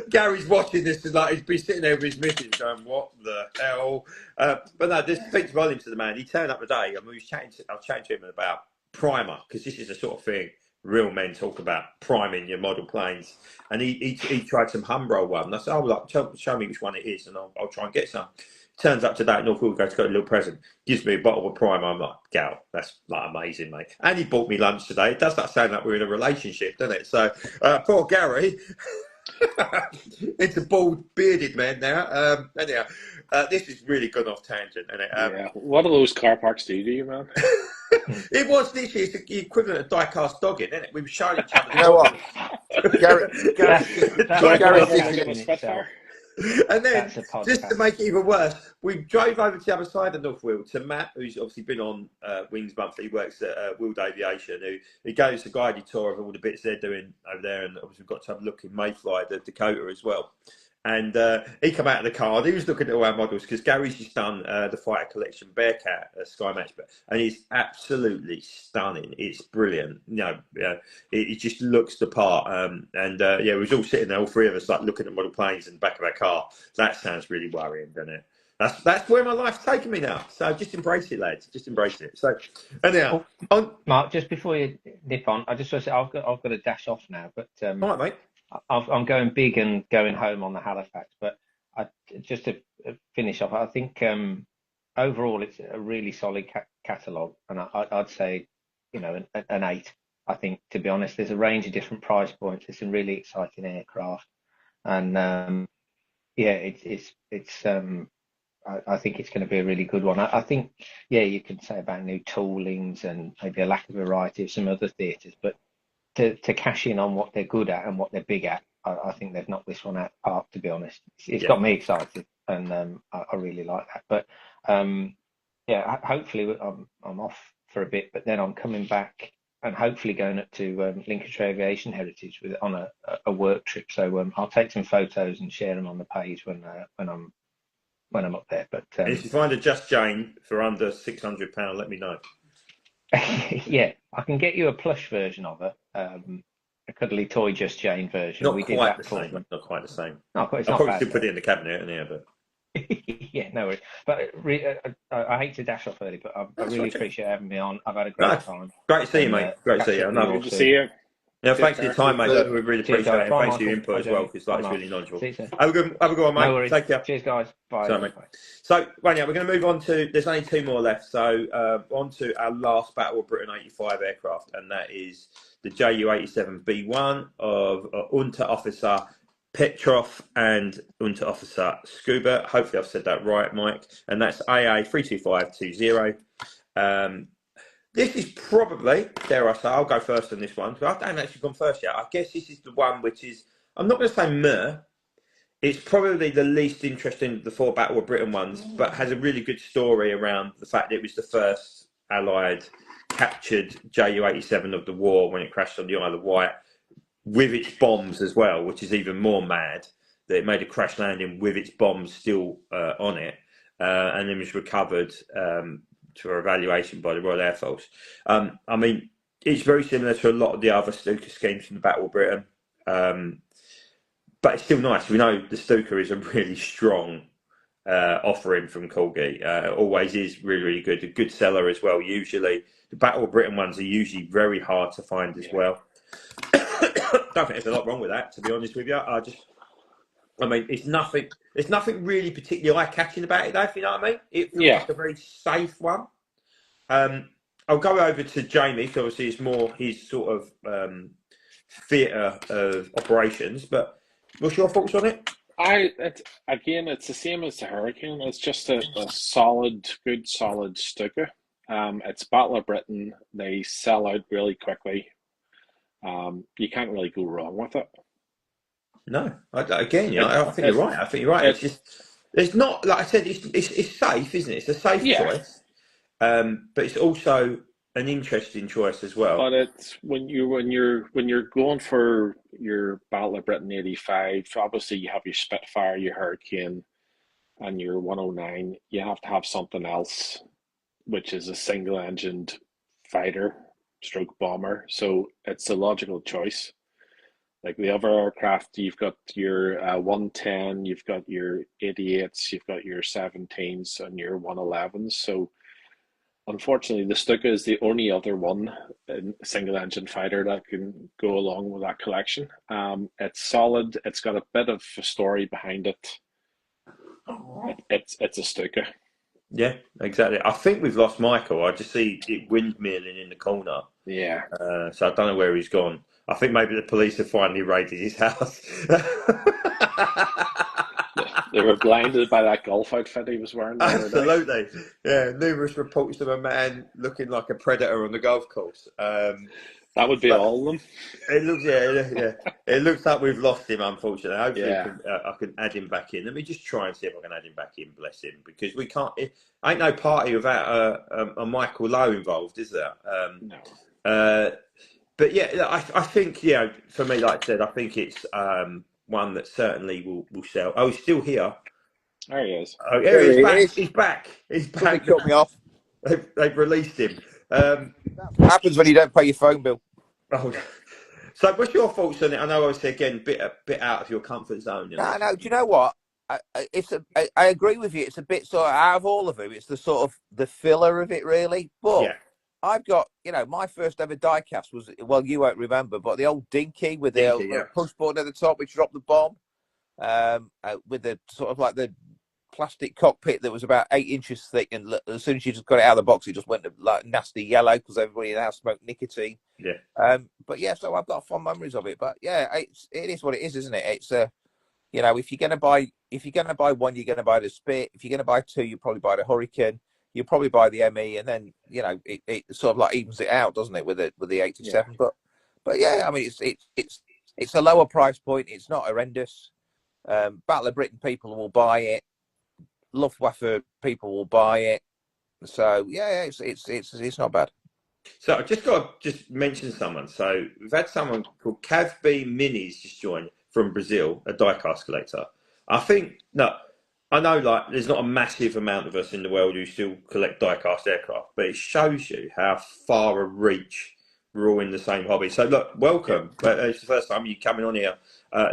Gary's watching this and he's been sitting there with his missus going, "What the hell?" But no, this speaks volumes to the man. He turned up today. I mean, I was chatting to him about primer, because this is the sort of thing real men talk about, priming your model planes. And he tried some Humbro one. And I said, show me which one it is, and I'll try and get some. Turns up today at North Woodgate, got a little present. Gives me a bottle of primer. I'm like, gal, that's like amazing, mate. And he bought me lunch today. It does that sound like we're in a relationship, doesn't it? So poor Gary. It's a bald, bearded man now. Anyhow, this is really gone off tangent, isn't it? Yeah. What do those car parks do to you, man? It was literally it's the equivalent of die-cast dogging, isn't it? We were showing each other. You know what, Gary? That's Driving Gary, over a like podcast a in itself. Spitfire. And then, That's a just to podcast. make it even worse, we drove over to the other side of North Wheel to Matt, who's obviously been on Wings Monthly. He works at Wheeled Aviation, who gave us a guided tour of all the bits they're doing over there. And obviously, we've got to have a look in Mayfly, the Dakota as well. And he came out of the car. And he was looking at all our models because Gary's just done the Fighter Collection Bearcat Sky Match, and it's absolutely stunning. It's brilliant. You know, it just looks the part. Yeah, we was all sitting there, all three of us, like looking at model planes in the back of our car. That sounds really worrying, doesn't it? That's where my life's taken me now. So just embrace it, lads. Just embrace it. So anyhow, Mark, just before you nip on, I just want to say I've got to dash off now, but all right, mate. I'm going big and going home on the Halifax. But just to finish off, I think overall it's a really solid catalogue, and I'd say, you know, an 8. I think, to be honest, there's a range of different price points. There's some really exciting aircraft, and yeah, I think it's going to be a really good one. I think, yeah, you could say about new toolings and maybe a lack of variety of some other theatres, but to cash in on what they're good at and what they're big at, I think they've knocked this one out of the park, to be honest. It's got me excited, and I really like that. But yeah, hopefully I'm off for a bit, but then I'm coming back and hopefully going up to Lincolnshire Aviation Heritage on a work trip. So I'll take some photos and share them on the page when I'm up there. But And if you find a Just Jane for under £600, let me know. yeah, I can get you a plush version of her, a cuddly toy Just Jane version. Not We did quite that the for same. them. Not quite the same. No, it's I'll not probably bad, still put though. it in the cabinet, in here, but Yeah, no worries. But I hate to dash off early, but I really right, Jeff. appreciate having me on. I've had a No, great time. great to see you, And mate. Great to catch see you. up with you all Good to soon. see you. Yeah, Take thanks for your care. time, mate. Look, we really Cheers, appreciate guys. it. And Bye, thanks for your Michael. input Bye, as well, Jamie. because Bye, like, it's Mark. really knowledgeable. See you soon. Have a good one, mate. No worries. Take care. Cheers, guys. Bye. Sorry, mate. Bye. So, right now, we're going to move on to, there's only 2 more left. So, on to our last Battle of Britain 85 aircraft, and that is the Ju-87 B-1 of Unterofficer Petrov and Unterofficer Scuba. Hopefully, I've said that right, Mike. And that's AA 32520. This is probably, dare I say, I'll go first on this one, because I haven't actually gone first yet. I guess this is the one which is, I'm not going to say meh, it's probably the least interesting of the 4 Battle of Britain ones, but has a really good story around the fact that it was the first Allied captured Ju-87 of the war when it crashed on the Isle of Wight, with its bombs as well, which is even more mad, that it made a crash landing with its bombs still on it, and then was recovered to evaluation by the Royal Air Force. I mean, it's very similar to a lot of the other Stuka schemes from the Battle of Britain. But it's still nice. We know the Stuka is a really strong offering from Corgi. Always is really, really good. A good seller as well. Usually, the Battle of Britain ones are usually very hard to find as well. Don't think there's a lot wrong with that, to be honest with you. I mean, it's nothing really particularly eye-catching about it, though, if you know what I mean. It feels like a very safe one. I'll go over to Jamie, because obviously it's more his sort of theatre of operations, but what's your thoughts on it? It's the same as the Hurricane. It's just a solid, good, solid Stuka. It's Battle of Britain. They sell out really quickly. You can't really go wrong with it. No, I think you're right. I think you're right. It's just, it's not, like I said, it's safe, isn't it? It's a safe choice, but it's also an interesting choice as well. But it's when you're going for your Battle of Britain 85, obviously you have your Spitfire, your Hurricane, and your 109. You have to have something else, which is a single-engined fighter stroke bomber. So it's a logical choice. Like the other aircraft, you've got your 110, you've got your 88s, you've got your 17s, and your 111s. So unfortunately, the Stuka is the only other one, single-engine fighter, that can go along with that collection. It's solid. It's got a bit of a story behind it. It's a Stuka. Yeah, exactly. I think we've lost Michael. I just see it windmilling in the corner. Yeah. So I don't know where he's gone. I think maybe the police have finally raided his house. They were blinded by that golf outfit he was wearing the other day. Absolutely. Yeah, numerous reports of a man looking like a predator on the golf course. That would be But all of them. it looks, yeah. It looks like we've lost him, unfortunately. Hopefully, Yeah. I can add him back in. Let me just try and see if I can add him back in. Bless him, because we can't. Ain't no party without a Michael Lowe involved, is there? No. But yeah, I think for me, like I said, I think it's one that certainly will sell. Oh, he's still here. There he is. Oh, yeah, There he's he back. is. He's back. He's Somebody back. cut me off. They've released him. That's what happens when you don't pay your phone bill. Oh, so what's your thoughts on it? I know, obviously, again, a bit out of your comfort zone. No. Do you know what? I agree with you. It's a bit sort of out of all of them. It's the sort of the filler of it, really. But Yeah. I've got, my first ever diecast was, well, you won't remember, but the old Dinky with the Dinky, yeah. push button at the top, which dropped the bomb, with the sort of like the plastic cockpit that was about 8 inches thick, and as soon as you just got it out of the box, it just went like nasty yellow because everybody in the house smoked nicotine. Yeah. But yeah, so I've got fond memories of it. But yeah, it is what it is, isn't it? It's if you're gonna buy one, you're gonna buy the Spit. If you're gonna buy two, you probably buy the Hurricane. You'll probably buy the ME, and then it sort of like evens it out, doesn't it, with the 87? Yeah. But yeah, I mean it's a lower price point. It's not horrendous. Battle of Britain people will buy it. Luftwaffe people will buy it. So yeah, it's not bad. So I've just got to just mention someone. So we've had someone called Cav B Minis just join from Brazil, a diecast collector. I think, no, I know like there's not a massive amount of us in the world who still collect diecast aircraft, but it shows you how far a reach we're all in the same hobby. So look, welcome. It's the first time you're coming on here.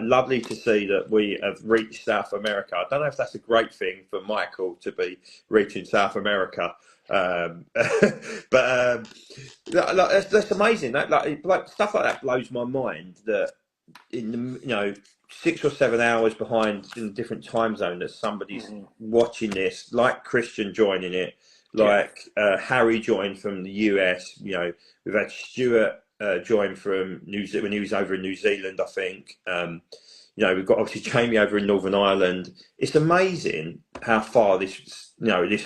Lovely to see that we have reached South America. I don't know if that's a great thing for Michael to be reaching South America. But that's amazing. That like stuff like that blows my mind. That in the 6 or 7 hours behind in a different time zone, that somebody's watching this, like Christian joining it, like Harry joined from the US. We've had Stuart join from New Zealand when he was over in New Zealand, I think. We've got obviously Jamie over in Northern Ireland. It's amazing how far this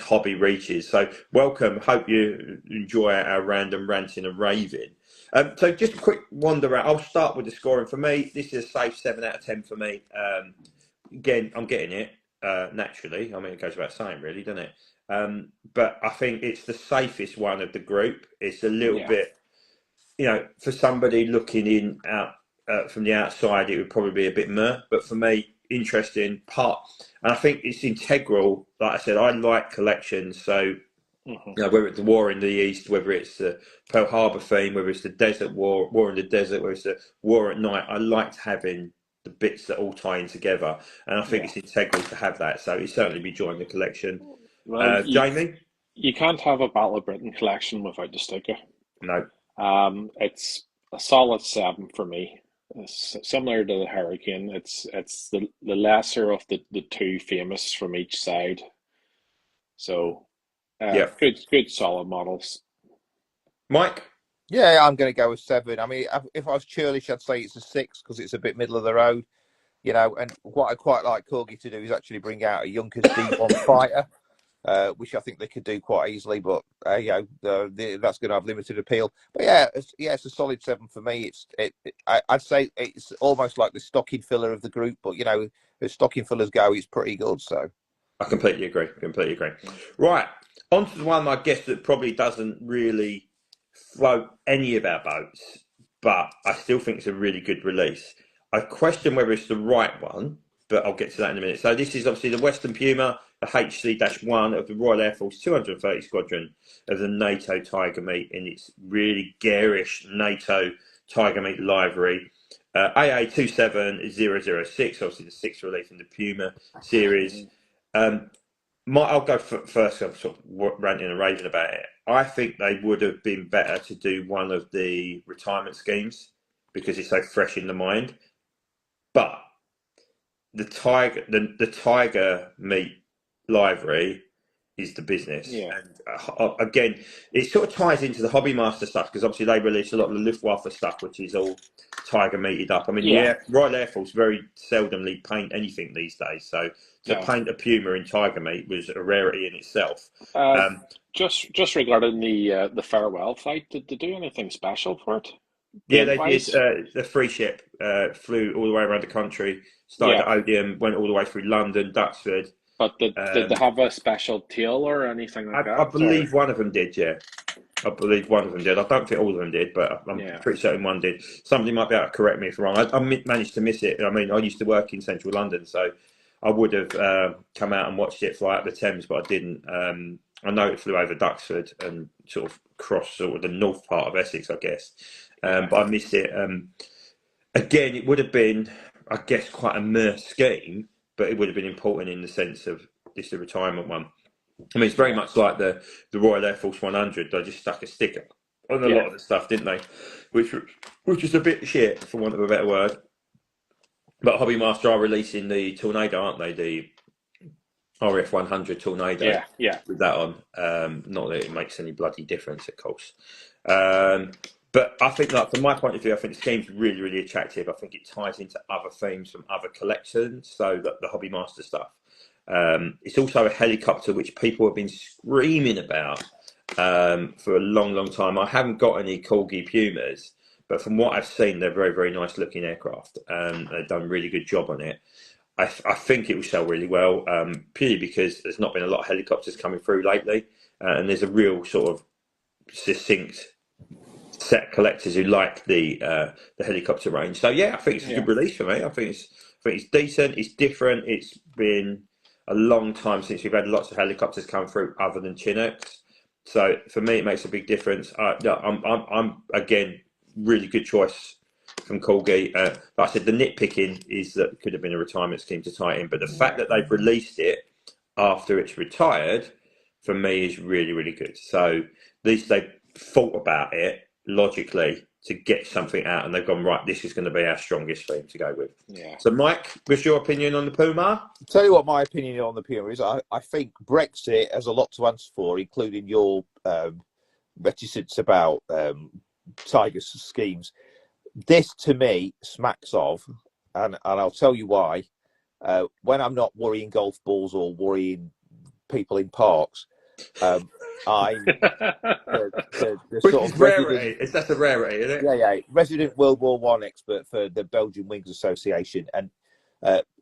hobby reaches. So welcome. Hope you enjoy our random ranting and raving. So just a quick wander around. I'll start with the scoring. For me, this is a safe 7 out of 10 for me. Again, I'm getting it naturally. I mean, it goes without saying, really, doesn't it? But I think it's the safest one of the group. It's a little bit, for somebody looking in out from the outside, it would probably be a bit meh. But for me, interesting part. And I think it's integral. Like I said, I like collections. So, whether it's the war in the East, whether it's the Pearl Harbor theme, whether it's the desert war in the desert, whether it's the war at night, I liked having the bits that all tie in together. And I think it's integral to have that. So he'd certainly be joining the collection. Well, Jamie? You can't have a Battle of Britain collection without the Stuka. No. It's a solid 7 for me. It's similar to the Hurricane. It's the lesser of the two famous from each side. So good solid models. Mike? Yeah, I'm going to go with 7. I mean, if I was churlish, I'd say it's a 6 because it's a bit middle of the road, And what I quite like Corgi to do is actually bring out a Junkers D1 fighter, which I think they could do quite easily, but that's going to have limited appeal. But it's a solid 7 for me. I'd say it's almost like the stocking filler of the group, but as stocking fillers go, it's pretty good. So I completely agree. Right, on to the one I guess that probably doesn't really float any of our boats, but I still think it's a really good release. I question whether it's the right one, but I'll get to that in a minute. So this is obviously the Western Puma, the HC.1 of the Royal Air Force 230 Squadron of the NATO Tiger Meat in its really garish NATO Tiger Meat livery. AA27006, obviously the 6th release in the Puma series. I'll go first. I'm sort of ranting and raving about it. I think they would have been better to do one of the retirement schemes because it's so fresh in the mind. But the tiger meat livery is the business. Yeah. And again, it sort of ties into the Hobby Master stuff, because obviously they release a lot of the Luftwaffe stuff, which is all tiger meated up. I mean, Yeah. Royal Air Force very seldomly paint anything these days, so to No. paint a Puma in tiger meat was a rarity in itself. Just regarding the farewell flight, did they do anything special for it? Yeah, they did. Paint-wise? The free ship flew all the way around the country, started Yeah. at Odium, went all the way through London, Duxford. But did they have a special tail or anything like I that? believe one of them did, yeah. I believe one of them did. I don't think all of them did, but I'm Yeah. pretty certain one did. Somebody might be able to correct me if I'm wrong. I managed to miss it. I mean, I used to work in central London, so I would have come out and watched it fly out the Thames, but I didn't. I know it flew over Duxford and sort of crossed sort of the north part of Essex, I guess. But I missed it. Again, it would have been, I guess, quite a mere scheme, but it would have been important in the sense of this is a retirement one. I mean, it's very much like the Royal Air Force 100. They just stuck a sticker on a lot of the stuff, didn't they? Which was a bit shit, for want of a better word. But Hobby Master are releasing the Tornado, aren't they? The RF 100 Tornado. Yeah. With that on. Not that it makes any bloody difference, of course. But I think, like, from my point of view, I think the scheme's really, really attractive. I think it ties into other themes from other collections, so the Hobby Master stuff. It's also a helicopter which people have been screaming about for a long, long time. I haven't got any Corgi Pumas, but from what I've seen, they're very, very nice looking aircraft. They've done a really good job on it. I think it will sell really well, purely because there's not been a lot of helicopters coming through lately, and there's a real sort of succinct set of collectors who like the helicopter range. So yeah, I think it's a good release for me. I think it's decent. It's different. It's been a long time since we've had lots of helicopters come through other than Chinooks. So for me, it makes a big difference. I'm again really good choice from Corgi. Like I said, the nitpicking is that it could have been a retirement scheme to tie it in, but the fact that they've released it after it's retired, for me, is really, really good. So at least they thought about it logically to get something out, and they've gone, right, this is going to be our strongest theme to go with. Yeah. So Mike, what's your opinion on the Puma? I'll tell you what my opinion on the Puma is. I think Brexit has a lot to answer for, including your reticence about Tiger schemes. This to me smacks of, and I'll tell you why. When I'm not worrying golf balls or worrying people in parks, I'm the Which sort is of rarity. That's a rarity, isn't it? yeah, resident World War One expert for the Belgian Wings Association, and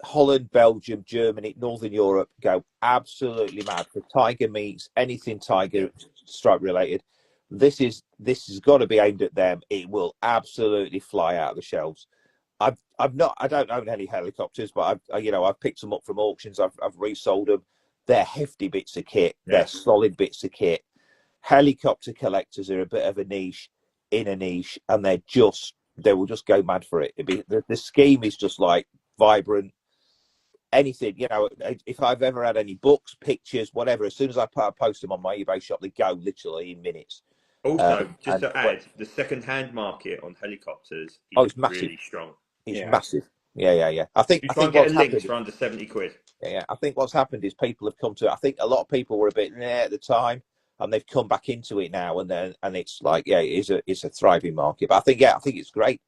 Holland, Belgium, Germany, Northern Europe go absolutely mad for tiger meats, anything tiger stripe related. This has got to be aimed at them. It will absolutely fly out of the shelves. I don't own any helicopters, but I've picked them up from auctions. I've resold them. They're hefty bits of kit. They're solid bits of kit. Helicopter collectors are a bit of a niche in a niche, and they will just go mad for it. The scheme is just like vibrant. Anything, if I've ever had any books, pictures, whatever, as soon as I post them on my eBay shop, they go literally in minutes. Also, just to add, the second-hand market on helicopters is it's massive. really strong. It's massive. Yeah. I think get a Lynx for under 70 quid. Yeah, I think what's happened is people have come to it. I think a lot of people were a bit at the time, and they've come back into it now, and it's like, it's a thriving market. But I think it's great.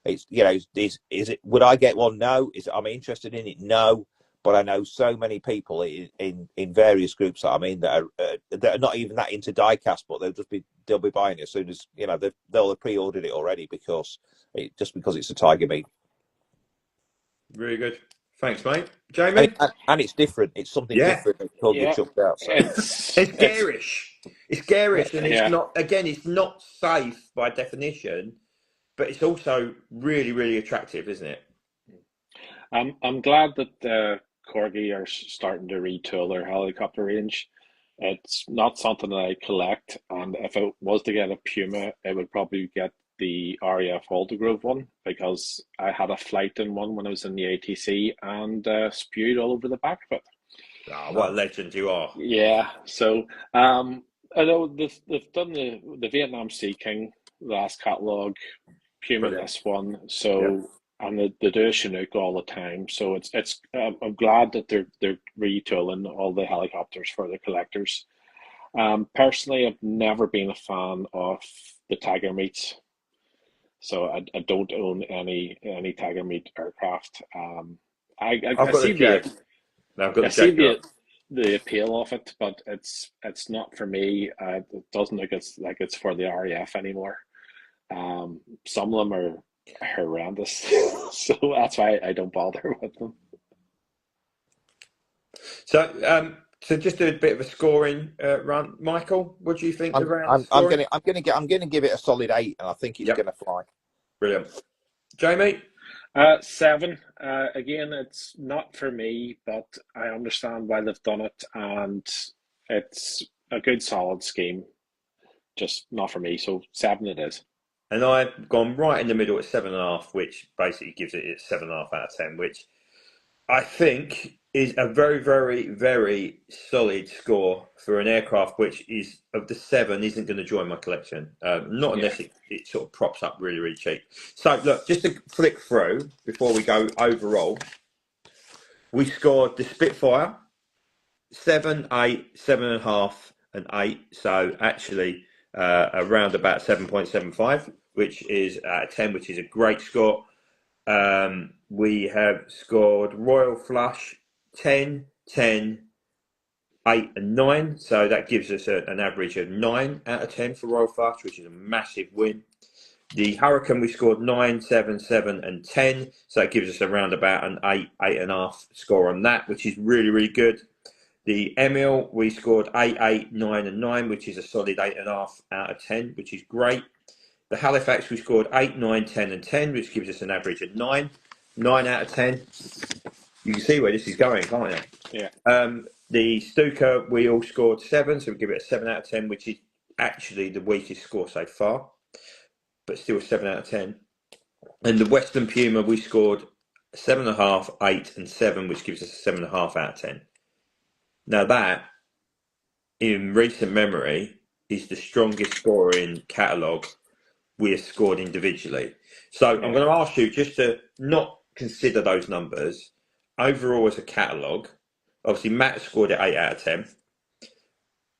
It's is it? Would I get one? No. I'm interested in it? No. But I know so many people in various groups that I'm in that are not even that into diecast, but they'll be buying it as soon as they'll have pre-ordered it already because it's a tiger meat. Really good. Thanks, mate. Jamie? And it's different. It's something different. It's called the chucked out. So. It's garish. It's garish, and it's not. Again, it's not safe by definition, but it's also really, really attractive, isn't it? I'm glad that Corgi are starting to retool their helicopter range. It's not something that I collect, and if it was to get a Puma, it would probably get the RAF Aldergrove one, because I had a flight in one when I was in the ATC and spewed all over the back of it. Oh, what a legend you are. Yeah, so I know they've done the Vietnam Sea King last catalogue, Puma this one, so and they do a Chinook all the time. So I'm glad that they're retooling all the helicopters for the collectors. Personally, I've never been a fan of the Tiger meets, so I don't own any Tiger meet aircraft. I've I got the see Jag. No, I've got I the see Jaguar. the appeal of it, but it's not for me. It doesn't look like it's for the RAF anymore. Some of them are horrendous, so that's why I don't bother with them. So just do a bit of a scoring run. Michael, what do you think the round I'm scoring? gonna give it a solid 8, and I think it's Yep, gonna fly. brilliant. Jamie? 7. Again, it's not for me, but I understand why they've done it, and it's a good solid scheme. Just not for me, so 7 it is. And I've gone right in the middle at 7.5, which basically gives it 7.5 out of 10, which I think is a very, very, very solid score for an aircraft which is of the 7 isn't going to join my collection. Not Yeah. unless it sort of props up really, really cheap. So look, just to flick through before we go overall, we scored the Spitfire 7, 8, 7.5, and 8. So actually around about 7.75, which is out of 10, which is a great score. We have scored Royal Flush 10, 10, 8 and 9. So that gives us an average of 9 out of 10 for Royal Flush, which is a massive win. The Hurricane, we scored 9, 7, 7 and 10. So that gives us around about an 8, 8.5 score on that, which is really, really good. The Emil, we scored 8, 8, 9 and 9, which is a solid 8.5 out of 10, which is great. The Halifax, we scored 8, 9, 10 and 10, which gives us an average of 9. 9 out of 10. You can see where this is going, can't you? Yeah. The Stuka, we all scored 7, so we give it a 7 out of 10, which is actually the weakest score so far, but still a 7 out of 10. And the Western Puma, we scored 7.5, 8 and 7, which gives us a 7.5 out of 10. Now that, in recent memory, is the strongest scoring catalogue we have scored individually. So I'm going to ask you just to not consider those numbers. Overall as a catalogue, obviously Matt scored it 8 out of 10.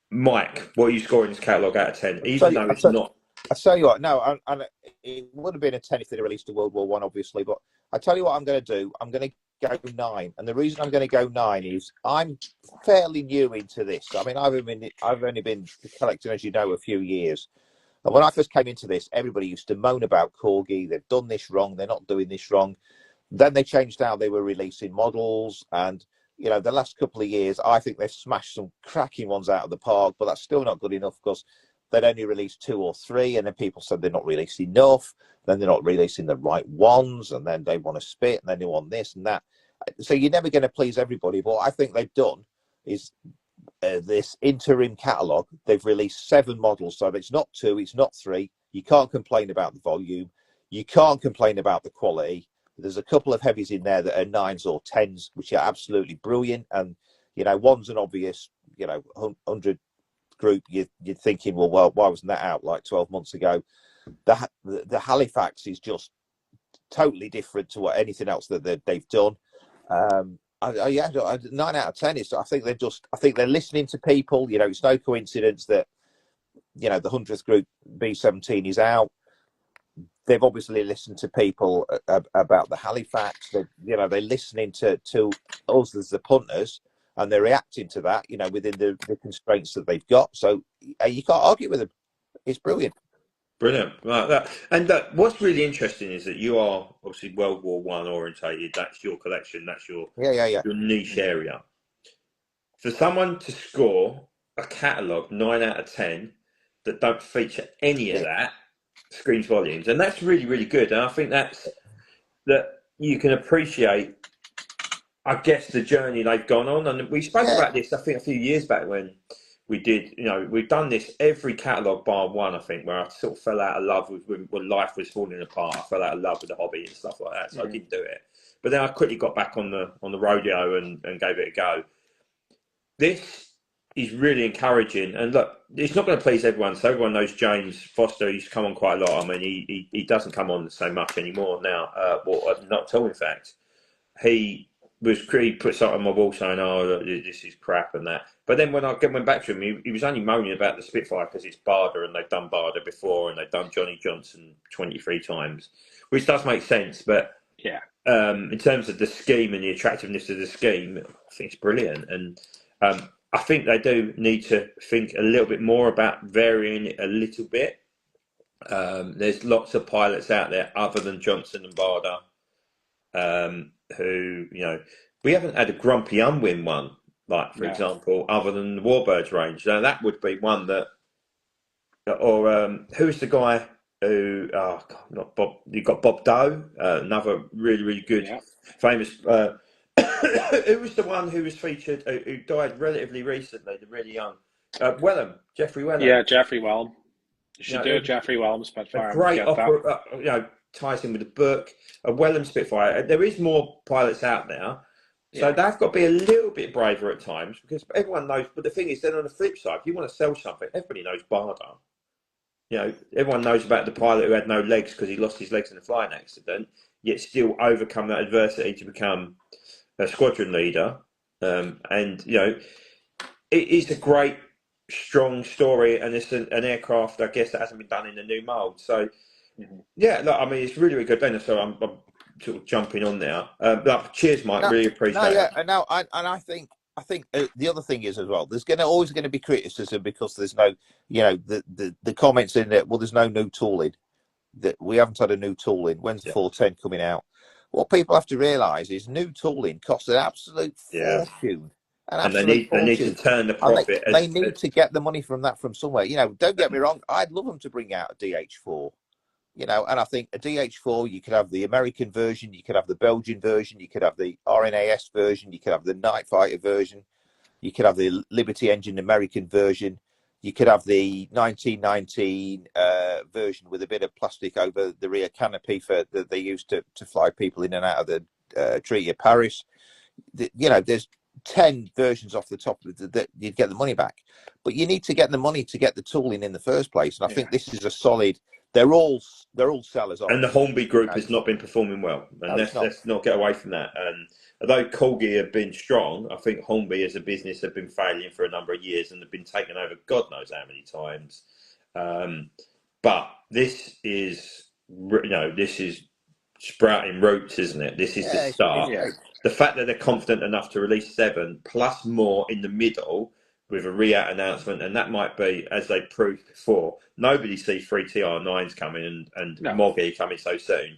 Mike, what are you scoring this catalogue out of 10? Even though it's not... I tell you what, no, and it would have been a 10 if they'd released a World War One, obviously, but I tell you what I'm going to do. I'm going to go 9, and the reason I'm going to go 9 is I'm fairly new into this. I mean, I've only been collecting, as you know, a few years. And when I first came into this, everybody used to moan about Corgi. They've done this wrong. They're not doing this wrong. Then they changed how they were releasing models, and you know, the last couple of years, I think they've smashed some cracking ones out of the park, but that's still not good enough because they'd only released 2 or 3, and then people said they're not releasing enough, then they're not releasing the right ones, and then they want to spit, and then they want this and that. So you're never going to please everybody. But what I think they've done is this interim catalogue. They've released 7 models, so it's not 2, it's not 3. You can't complain about the volume. You can't complain about the quality. There's a couple of heavies in there that are 9s or 10s, which are absolutely brilliant. And, you know, one's an obvious, you know, 100 group. You're thinking, well, why wasn't that out like 12 months ago? The Halifax is just totally different to what anything else that they've done. Yeah, 9 out of 10 is. I think they're listening to people. You know, it's no coincidence that, you know, the 100th group B-17 is out. They've obviously listened to people about the Halifax. They're listening to us as the punters, and they're reacting to that, you know, within the constraints that they've got. So you can't argue with them. It's brilliant. Brilliant. Right, that. And what's really interesting is that you are obviously World War One orientated. That's your collection. That's your your niche area. For someone to score a catalogue 9 out of 10 that don't feature any of that screams volumes, and that's really, really good. And I think that you can appreciate, I guess, the journey they've gone on. And we spoke about this, I think, a few years back when we did, you know, we've done this every catalogue bar one, I think, where I sort of fell out of love with when life was falling apart. I fell out of love with the hobby and stuff like that, so I didn't do it. But then I quickly got back on the rodeo and gave it a go. This he's really encouraging. And look, it's not going to please everyone. So everyone knows James Foster. He's come on quite a lot. I mean, he doesn't come on so much anymore now. Well, not at all, in fact. He put something on my wall saying, "Oh, look, this is crap" and that. But then when I went back to him, he was only moaning about the Spitfire because it's Barder and they've done Barder before and they've done Johnny Johnson 23 times, which does make sense. But yeah, in terms of the scheme and the attractiveness of the scheme, I think it's brilliant. And I think they do need to think a little bit more about varying it a little bit. There's lots of pilots out there other than Johnson and Barder. Who, we haven't had a grumpy unwin one, like, for example, other than the Warbirds range. Now, that would be one that, or who's the guy who, not Bob, you've got Bob Doe, another really, really good, famous, who was the one who was featured, who died relatively recently, the really young, Jeffrey Wellham. Yeah, Jeffrey Wellham. You should do a Jeffrey Wellham Spitfire. A great opera, ties in with the book, a Wellham Spitfire. There is more pilots out there, so they've got to be a little bit braver at times because everyone knows. But the thing is, then on the flip side, if you want to sell something, everybody knows Barder. Everyone knows about the pilot who had no legs because he lost his legs in a flying accident, yet still overcome that adversity to become a squadron leader. It is a great, strong story, and it's an aircraft, I guess, that hasn't been done in the new mould. So. Yeah, look, I mean, it's really, really good. Ben, so I'm sort of jumping on now. Cheers, Mike. Really appreciate it. I think the other thing is as well. There's always going to be criticism because there's no, the comments in there. Well, there's no new tooling. That we haven't had a new tooling. When's the 410 coming out? What people have to realise is new tooling costs an absolute fortune. And they need to turn the profit. They need to get the money from somewhere. Don't get me wrong. I'd love them to bring out a DH4. And I think a DH4, you could have the American version, you could have the Belgian version, you could have the RNAS version, you could have the Night Fighter version, you could have the Liberty Engine American version, you could have the 1919 version with a bit of plastic over the rear canopy that they used to fly people in and out of the Treaty of Paris. There's 10 versions off the top that you'd get the money back. But you need to get the money to get the tooling in the first place. And I think this is a solid... They're all sellers. And the Hornby group has not been performing well. And let's not get away from that. And although Corgi have been strong, I think Hornby as a business have been failing for a number of years and have been taken over God knows how many times. But this is, this is sprouting roots, isn't it? This is the start. The fact that they're confident enough to release 7 plus more in the middle with a RIAT announcement, and that might be, as they proved before, nobody sees 3 TR9s coming and Moggy coming so soon.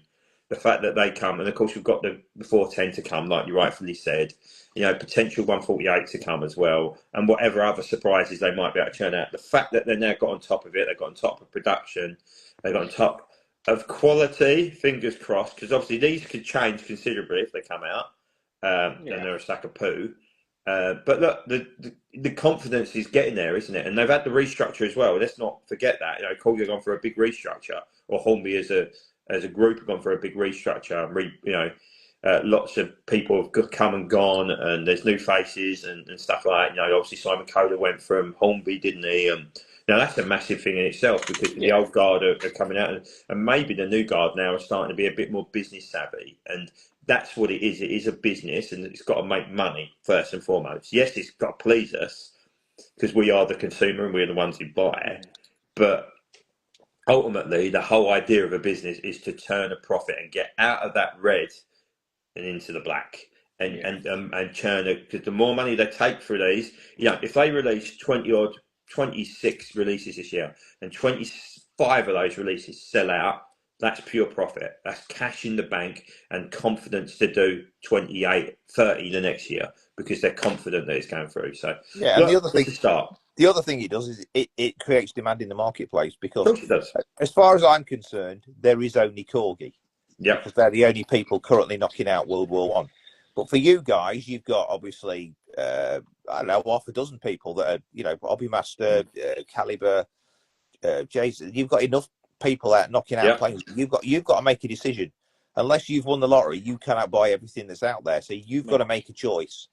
The fact that they come, and of course we've got the 410 to come, like you rightfully said, potential 148 to come as well, and whatever other surprises they might be able to turn out. The fact that they've now got on top of it, they've got on top of production, they've got on top of quality, fingers crossed, because obviously these could change considerably if they come out, and they're a sack of poo. But look, the confidence is getting there, isn't it? And they've had the restructure as well. Let's not forget that. Corgi have gone for a big restructure, or Hornby as a group have gone for a big restructure. Lots of people have come and gone, and there's new faces and stuff like that. Obviously Simon Kohler went from Hornby, didn't he? Now that's a massive thing in itself because the old guard are coming out, and maybe the new guard now are starting to be a bit more business savvy. And that's what it is. It is a business, and it's got to make money first and foremost. Yes, it's got to please us because we are the consumer and we're the ones who buy it. But ultimately, the whole idea of a business is to turn a profit and get out of that red and into the black, and churn it. Because the more money they take through these, if they release 26 releases this year, and 25 of those releases sell out. That's pure profit. That's cash in the bank and confidence to do 28, 30 the next year because they're confident that it's going through. So and the other thing it does is it creates demand in the marketplace because, as far as I'm concerned, there is only Corgi. Yeah, because they're the only people currently knocking out World War One. But for you guys, you've got obviously I don't know, half a dozen people that are Hobby Master, Caliber, Jason. You've got enough people out knocking out planes. You've got to make a decision. Unless you've won the lottery, you cannot buy everything that's out there. So you've got to make a choice.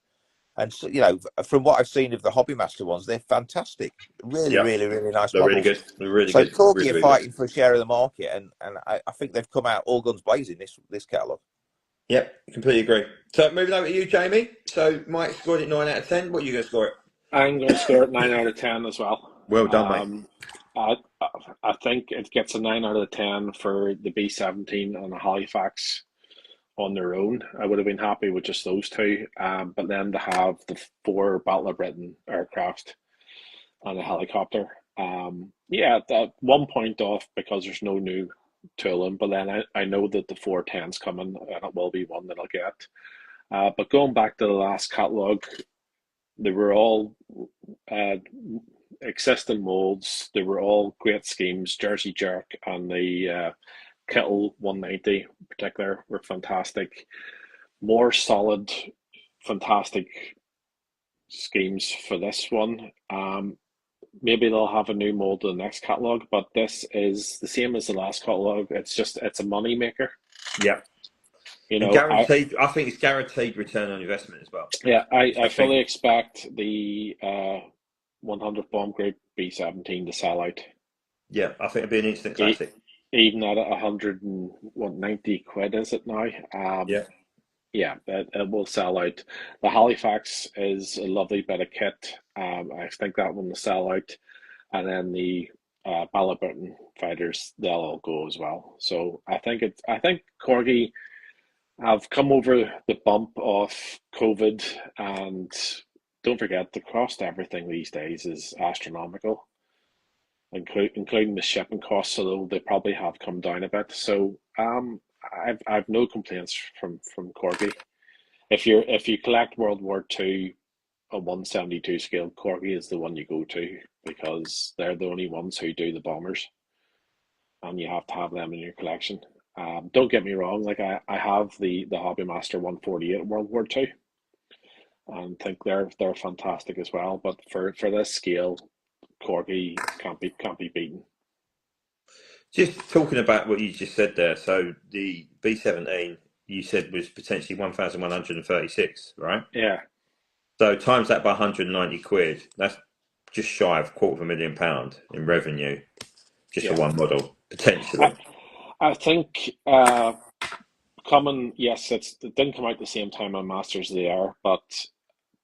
And so, you know, from what I've seen of the Hobbymaster ones, they're fantastic. Really, Yeah. really, really nice They're really models. good. They're really So good. Corgi Really, are really fighting good. for a share of the market, and I think they've come out all guns blazing this catalogue. Yep, completely agree. So moving over to you, Jamie. So Mike scored it 9 out of 10. What are you going to score it? I'm going to score it 9 out of 10 as well. Well done, mate. I think it gets a 9 out of 10 for the B-17 and the Halifax on their own. I would have been happy with just those two, but then to have the 4 Battle of Britain aircraft and a helicopter, that 1 point off because there's no new tooling, but then I know that the 410's coming and it will be one that I'll get. But going back to the last catalogue, they were all existing molds. They were all great schemes. Jersey Jerk and the Kittle 190 in particular were fantastic. More solid, fantastic schemes for this one. Maybe they'll have a new mold in the next catalogue, but this is the same as the last catalogue. It's a money maker. Yeah. You And know, guaranteed. I think it's guaranteed return on investment as well. Yeah, I fully expect the 100 bomb group B-17 to sell out. Yeah, I think it'd be an instant classic. Even at 190 quid, is it now? Yeah, it will sell out. The Halifax is a lovely bit of kit. I think that one will sell out, and then the Battle Britain fighters, they'll all go as well. So I think Corgi have come over the bump of COVID, and don't forget the cost of everything these days is astronomical, including the shipping costs, although they probably have come down a bit. So I've no complaints from Corgi. If you collect World War II a 172 scale, Corgi is the one you go to because they're the only ones who do the bombers, and you have to have them in your collection. Don't get me wrong, like I have the Hobbymaster 148 World War II and think they're fantastic as well. But for this scale, Corgi can't be beaten. Just talking about what you just said there, so the B-17 you said was potentially 1,136, right? Yeah. So times that by 190 quid, that's just shy of £250,000 in revenue, just for one model, potentially. I think yes, it didn't come out the same time on Masters of the Air, but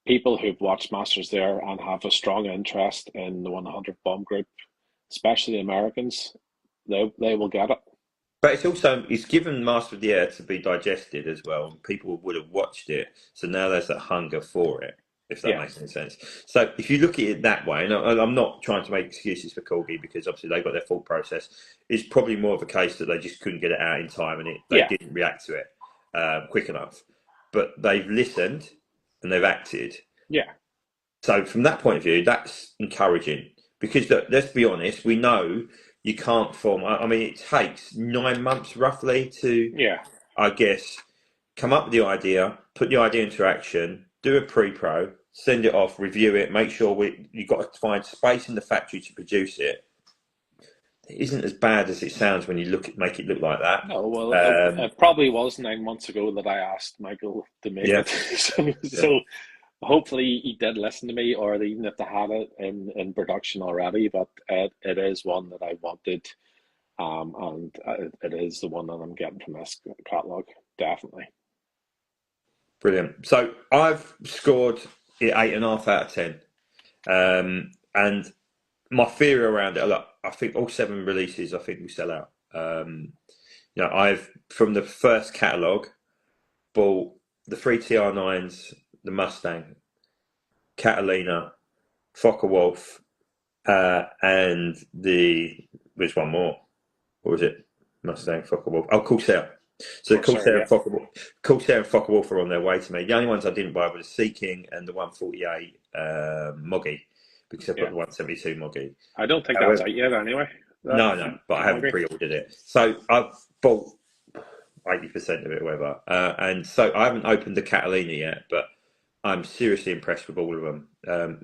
people who've watched Masters of the Air and have a strong interest in the 100 bomb group, especially the Americans, they will get it. But it's given Master of the Air to be digested as well. People would have watched it, so now there's that hunger for it, if that makes any sense. So if you look at it that way, and I'm not trying to make excuses for Corgi because obviously they've got their thought process, it's probably more of a case that they just couldn't get it out in time and they didn't react to it quick enough. But they've listened and they've acted. Yeah. So from that point of view, that's encouraging because let's be honest, we know you can't form. I mean, it takes 9 months roughly to, I guess, come up with the idea, put the idea into action, do a pre-pro, send it off, review it, make sure you've got to find space in the factory to produce it. It isn't as bad as it sounds when you make it look like that. No, well, it probably was 9 months ago that I asked Michael to make it. So hopefully he did listen to me, or even if they had it in production already. But it is one that I wanted, and it is the one that I'm getting from this catalogue, definitely. Brilliant. So I've scored it 8.5 out of 10, and my theory around it, look, I think all 7 releases, I think will sell out. I've from the first catalogue bought the 3 TR9s, the Mustang, Catalina, Focke-Wulf, and there's one more. What was it? Mustang, Focke-Wulf. Oh, Corsair. So Corsair and Focke-Wulf are on their way to me. The only ones I didn't buy were the Sea King and the 148 Moggy, because I've got the 172 Moggy. I don't think that's out yet anyway. No, but I haven't pre-ordered it. So I've bought 80% of it or whatever. And so I haven't opened the Catalina yet, but I'm seriously impressed with all of them.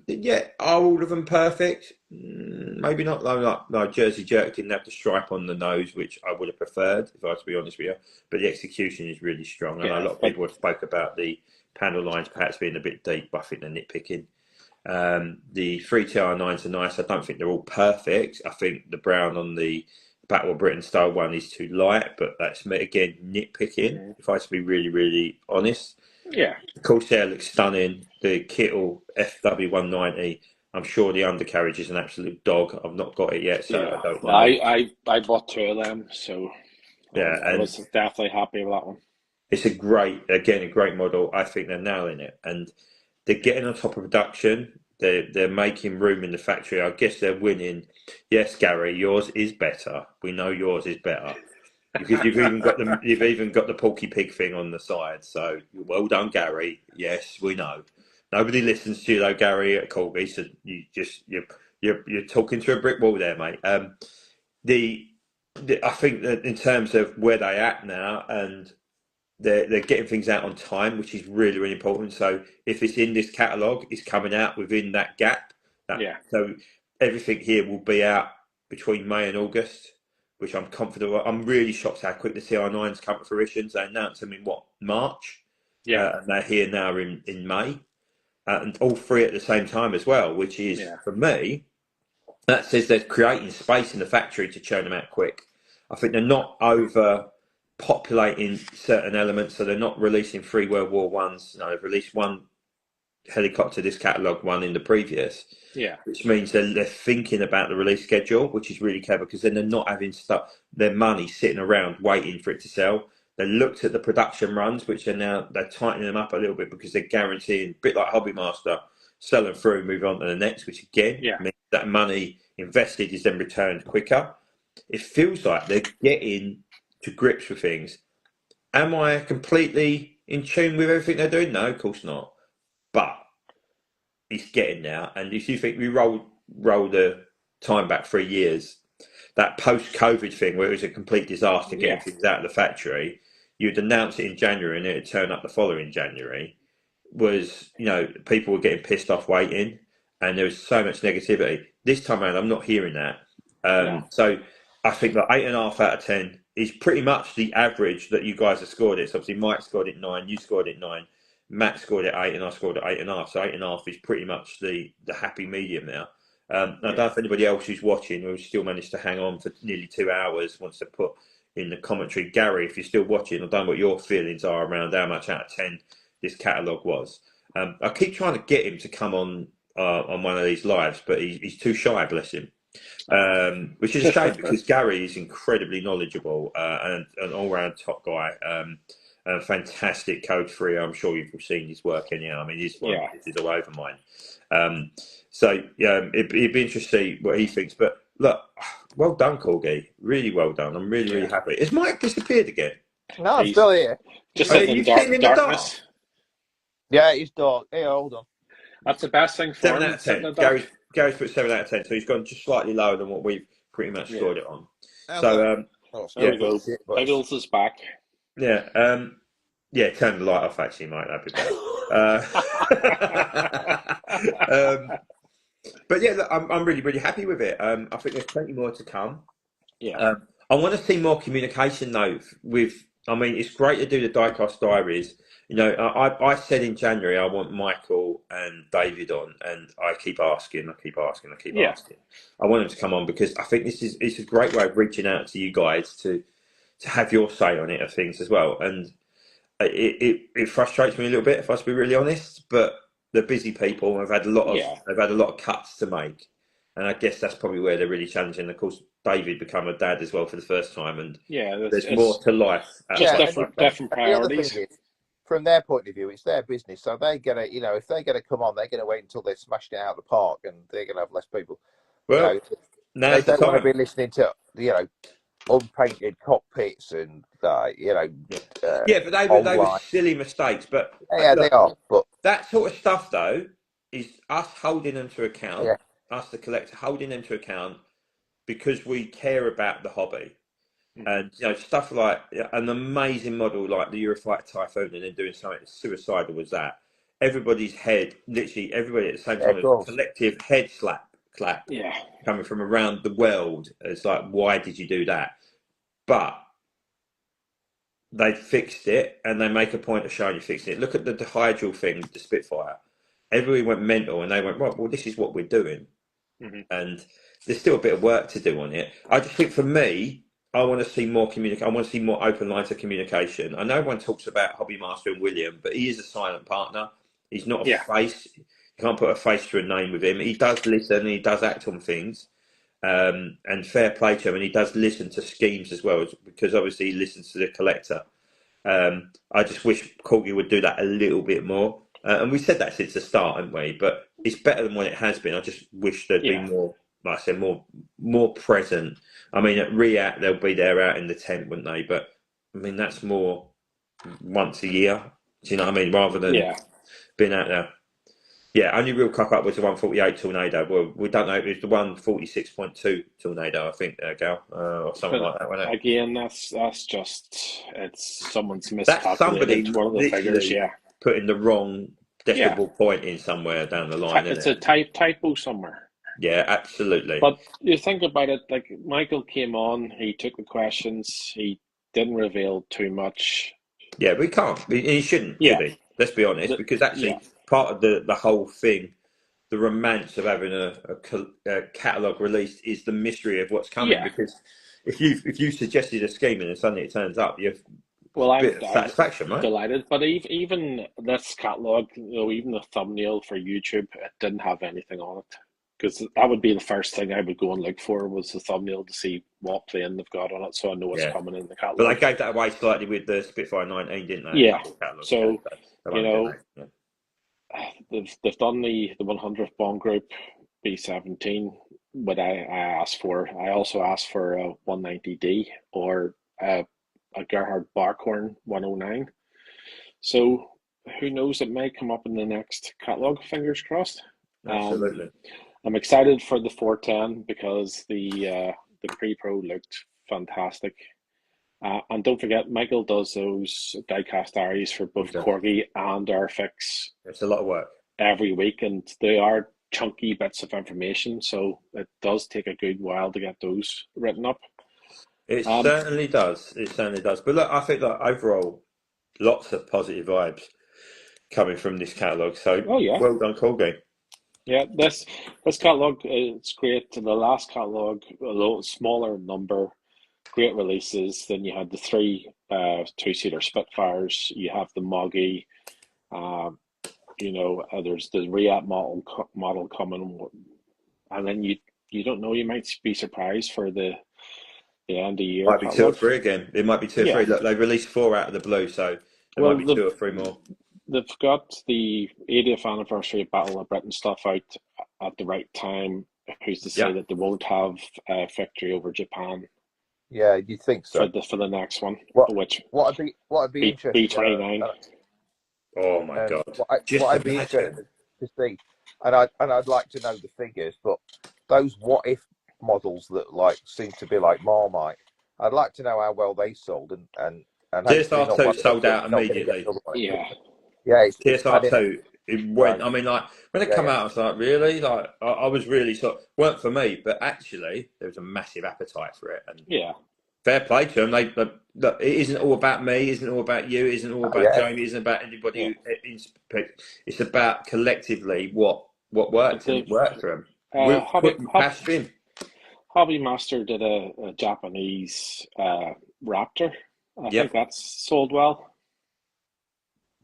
Yeah, are all of them perfect? Maybe not. No, Jersey Jerk didn't have the stripe on the nose, which I would have preferred, if I was to be honest with you. But the execution is really strong. And a lot of people have spoke about the panel lines perhaps being a bit deep, but I think they're nitpicking. The 3TR9s are nice. I don't think they're all perfect. I think the brown on the Battle of Britain style one is too light, but that's, again, nitpicking, if I was to be really, really honest. Yeah. The Corsair looks stunning. The Kittle FW190, I'm sure the undercarriage is an absolute dog. I've not got it yet, so I don't want I bought 2 of them, so yeah, I was definitely happy with that one. It's a great model. I think they're nailing it, and they're getting on top of production. They're making room in the factory. I guess they're winning. Yes, Gary, yours is better. We know yours is better. Because you've even got the Porky Pig thing on the side. So well done, Gary. Yes, we know. Nobody listens to you though, Gary, at Corgi. So you're talking to a brick wall there, mate. I think that in terms of where they at now, and they're getting things out on time, which is really, really important. So if it's in this catalogue, it's coming out within that gap. So everything here will be out between May and August, which I'm confident of. I'm really shocked how quick the CR9s come to fruition. So they announced them in March? And they're here now in May. And all 3 at the same time as well, which is, for me, that says they're creating space in the factory to churn them out quick. I think they're not overpopulating certain elements, so they're not releasing 3 World War Ones. No, they've released 1 helicopter this catalogue, 1 in the previous. Which means they're thinking about the release schedule, which is really clever, because then they're not having their money sitting around waiting for it to sell. They looked at the production runs, which they're tightening them up a little bit, because they're guaranteeing, a bit like Hobby Master, sell them through, move on to the next, which again means that money invested is then returned quicker. It feels like they're getting to grips with things. Am I completely in tune with everything they're doing? No, of course not. But it's getting there. And if you think we roll the time back 3 years, that post-COVID thing where it was a complete disaster getting things out of the factory, you'd announce it in January and it'd turn up the following January, was, people were getting pissed off waiting, and there was so much negativity. This time around, I'm not hearing that. So I think that 8.5 out of 10 is pretty much the average that you guys have scored it. So obviously Mike scored it 9, you scored it 9, Matt scored it 8, and I scored it 8.5. So 8.5 is pretty much the happy medium now. I don't know if anybody else who's watching who still managed to hang on for nearly 2 hours wants to put in the commentary. Gary, if you're still watching, I don't know what your feelings are around how much out of 10 this catalogue was. I keep trying to get him to come on one of these lives, but he's too shy, bless him. Which is a shame, because Gary is incredibly knowledgeable and an all-round top guy. A fantastic code 3. I'm sure you've seen his work anyhow. I mean, his work is all over mine. So it'd be interesting to see what he thinks. But look, well done, Corgi. Really well done. I'm really, really happy. Has Mike disappeared again? No, I'm still here. Just sitting in darkness. Yeah, he's dark. Hey, hold on. That's the best thing for 7 out of 10. Gary's put 7 out of 10, so he's gone just slightly lower than what we've pretty much scored it on. There we go. Biggles is back. Yeah, turn the light off, actually, Mike. That'd be better. But yeah, look, I'm really, really happy with it. I think there's plenty more to come. I want to see more communication, though. It's great to do the diecast diaries. I said in January I want Michael and David on, and I keep asking. I want them to come on, because I think it's a great way of reaching out to you guys to have your say on it of things as well. And it frustrates me a little bit, if I have to be really honest. But they're busy people. They've had a lot of cuts to make, and I guess that's probably where they're really challenging. Of course, David become a dad as well for the first time, and there's more to life. Just different priorities. The is, from their point of view, it's their business, so they're gonna, if they're gonna come on, they're gonna wait until they've smashed it out of the park, and they're gonna have less people. Well, they don't want to be listening to unpainted cockpits and but they were silly mistakes. But they are. But that sort of stuff, though, is us holding them to account. Us, the collector, holding them to account, because we care about the hobby. And stuff like an amazing model like the Eurofighter Typhoon, and then doing something suicidal was that. everybody's head, literally everybody at the same Yeah, time, of it was a course. collective head clap Yeah. coming from around the world. It's like, why did you do that? But they fixed it, and they make a point of showing you fixing it. Look at the dihydral thing, the Spitfire. Everybody went mental, and they went, right, well, this is what we're doing. And there's still a bit of work to do on it. I just think for me, I want to see more I want to see more open lines of communication. I know everyone talks about Hobby Master and William, but he is a silent partner. He's not a face. You can't put a face to a name with him. He does listen, and he does act on things. And fair play to him, and he does listen to schemes as well, because obviously he listens to the collector. I just wish Corgi would do that a little bit more. And we said that since the start, haven't we? But it's better than what it has been. I just wish there'd been more, like I said, more present. I mean, at REACT, they'll be there out in the tent, wouldn't they? But I mean, that's more once a year. Do you know what I mean? Rather than being out there. Yeah, only real cock up was the 148 Tornado. Well, we don't know. It was the 146.2 Tornado, I think, Gal, or something like that, wasn't it? Again, that's just, it's someone's That's somebody miscalculated one of the figures. Yeah, putting the wrong decimal point in somewhere down the line. It's a typo somewhere. Yeah, absolutely. But you think about it, like Michael came on, he took the questions, he didn't reveal too much. Yeah, we can't. He shouldn't, should he? Let's be honest, because actually part of the whole thing, the romance of having a catalogue released is the mystery of what's coming. Because if you suggested a scheme and then suddenly it turns up, you've a bit of satisfaction, right? Delighted. But even this catalogue, even the thumbnail for YouTube, it didn't have anything on it. Because that would be the first thing I would go and look for, was the thumbnail to see what plane they've got on it, so I know what's coming in the catalogue. But they gave that away slightly with the Spitfire 19, didn't they? Yeah. So, they've done the 100th bomb group B-17, what I asked for. I also asked for a 190D or a Gerhard Barkhorn 109. So, who knows, it may come up in the next catalogue, fingers crossed. Absolutely. I'm excited for the 410 because the pre-pro looked fantastic. And don't forget, Michael does those die-cast Aries for both Corgi and Airfix. It's a lot of work. Every week, and they are chunky bits of information, so it does take a good while to get those written up. It certainly does. It certainly does. But look, I think that overall, lots of positive vibes coming from this catalogue. So, well done, Corgi. Yeah, this catalogue, it's great. The last catalogue, a little smaller number, great releases. Then you had the 3 two-seater Spitfires. You have the Mk.I. There's the REACT model coming, and then you don't know. You might be surprised for the end of the year. Might be 2 or 3 again. It might be 2 or 3. Look, they released 4 out of the blue, so there might be 2 or 3 more. They've got the 80th anniversary of Battle of Britain stuff out at the right time. Who's to say that they won't have a victory over Japan? Yeah, you'd think so. For the next one, what'd be interesting? B-29. Oh my God! What I'd be interested to see, and I'd like to know the figures, but those what if models that seem to be like Marmite, I'd like to know how well they sold and TSR2 sold out immediately. TSR2, it went. I mean, when it came out, I was like, really? I was really weren't for me, but actually there was a massive appetite for it, and fair play to them. It isn't all about me. It isn't all about you. It isn't all about Jamie. It isn't about anybody. It's about collectively what worked and worked for them. Hobby Master did a Japanese Raptor. I think that's sold well.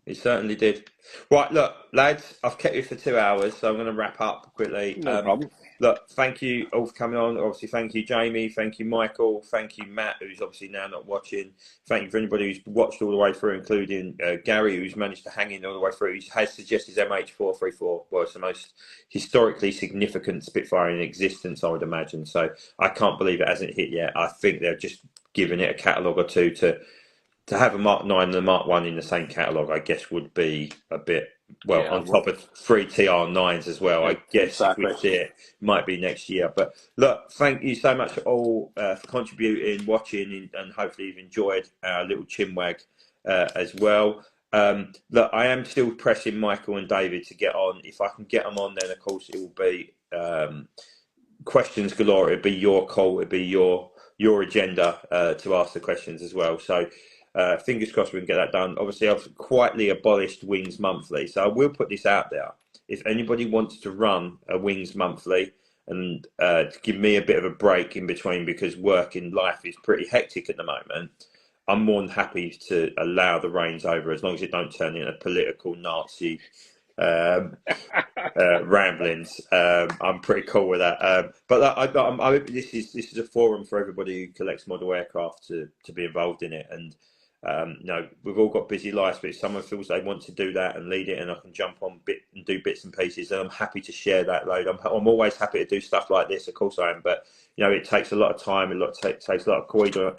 He certainly did. Right, look, lads, I've kept you for 2 hours, so I'm going to wrap up quickly. No problem. Look, thank you all for coming on. Obviously, thank you, Jamie. Thank you, Michael. Thank you, Matt, who's obviously now not watching. Thank you for anybody who's watched all the way through, including Gary, who's managed to hang in all the way through. He has suggested MH434 was the most historically significant Spitfire in existence, I would imagine. So I can't believe it hasn't hit yet. I think they're just giving it a catalogue or two to have a Mark 9 and a Mark 1 in the same catalogue, I guess, would be a bit, on top of 3 TR9s as well. I guess if we see it, might be next year. But look, thank you so much all for contributing, watching, and hopefully you've enjoyed our little chinwag as well. Look, I am still pressing Michael and David to get on. If I can get them on, then of course it will be questions galore. It'd be your call. It'd be your agenda to ask the questions as well. So fingers crossed we can get that done. Obviously, I've quietly abolished Wings Monthly, so I will put this out there. If anybody wants to run a Wings Monthly and to give me a bit of a break in between, because work in life is pretty hectic at the moment, I'm more than happy to allow the reins over, as long as it don't turn into political Nazi ramblings. I'm pretty cool with that. But this is a forum for everybody who collects model aircraft to be involved in it. And we've all got busy lives, but if someone feels they want to do that and lead it, and I can jump on and do bits and pieces, and I'm happy to share that load. I'm always happy to do stuff like this. Of course I am, but it takes a lot of time. Takes a lot of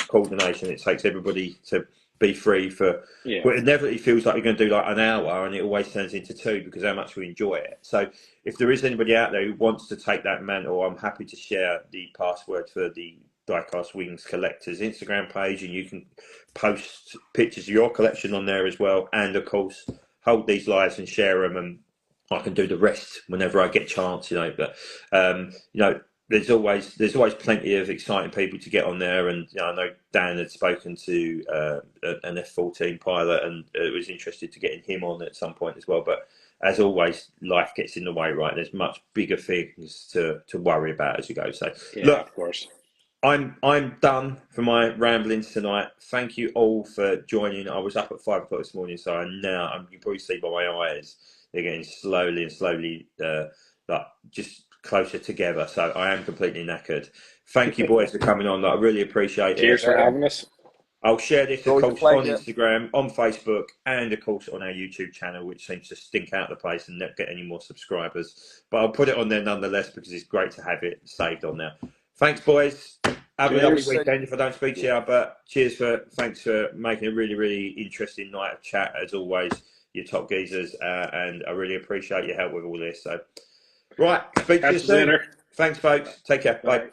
coordination. It takes everybody to be free for. Well, it inevitably feels like you're going to do like an hour, and it always turns into 2 because how much we enjoy it. So if there is anybody out there who wants to take that mantle, I'm happy to share the password for the Diecast Wings Collectors Instagram page, and you can post pictures of your collection on there as well, and of course hold these lives and share them, and I can do the rest whenever I get a chance. But there's always plenty of exciting people to get on there, and I know Dan had spoken to an F-14 pilot, and it was interested to getting him on at some point as well. But as always, life gets in the way, right? There's much bigger things to worry about as you go. So look, of course. I'm done for my ramblings tonight. Thank you all for joining. I was up at 5 o'clock this morning, so you can probably see by my eyes they're getting slowly just closer together. So I am completely knackered. Thank you, boys, for coming on. I really appreciate it. Cheers for having us. I'll share this, of course, on Instagram, on Facebook, and of course on our YouTube channel, which seems to stink out the place and not get any more subscribers. But I'll put it on there nonetheless because it's great to have it saved on there. Thanks, boys. Have a lovely weekend if I don't speak to you. But thanks for making a really, really interesting night of chat, as always, you top geezers. And I really appreciate your help with all this. So, right, speak to you soon. Thanks, folks. Take care. Bye.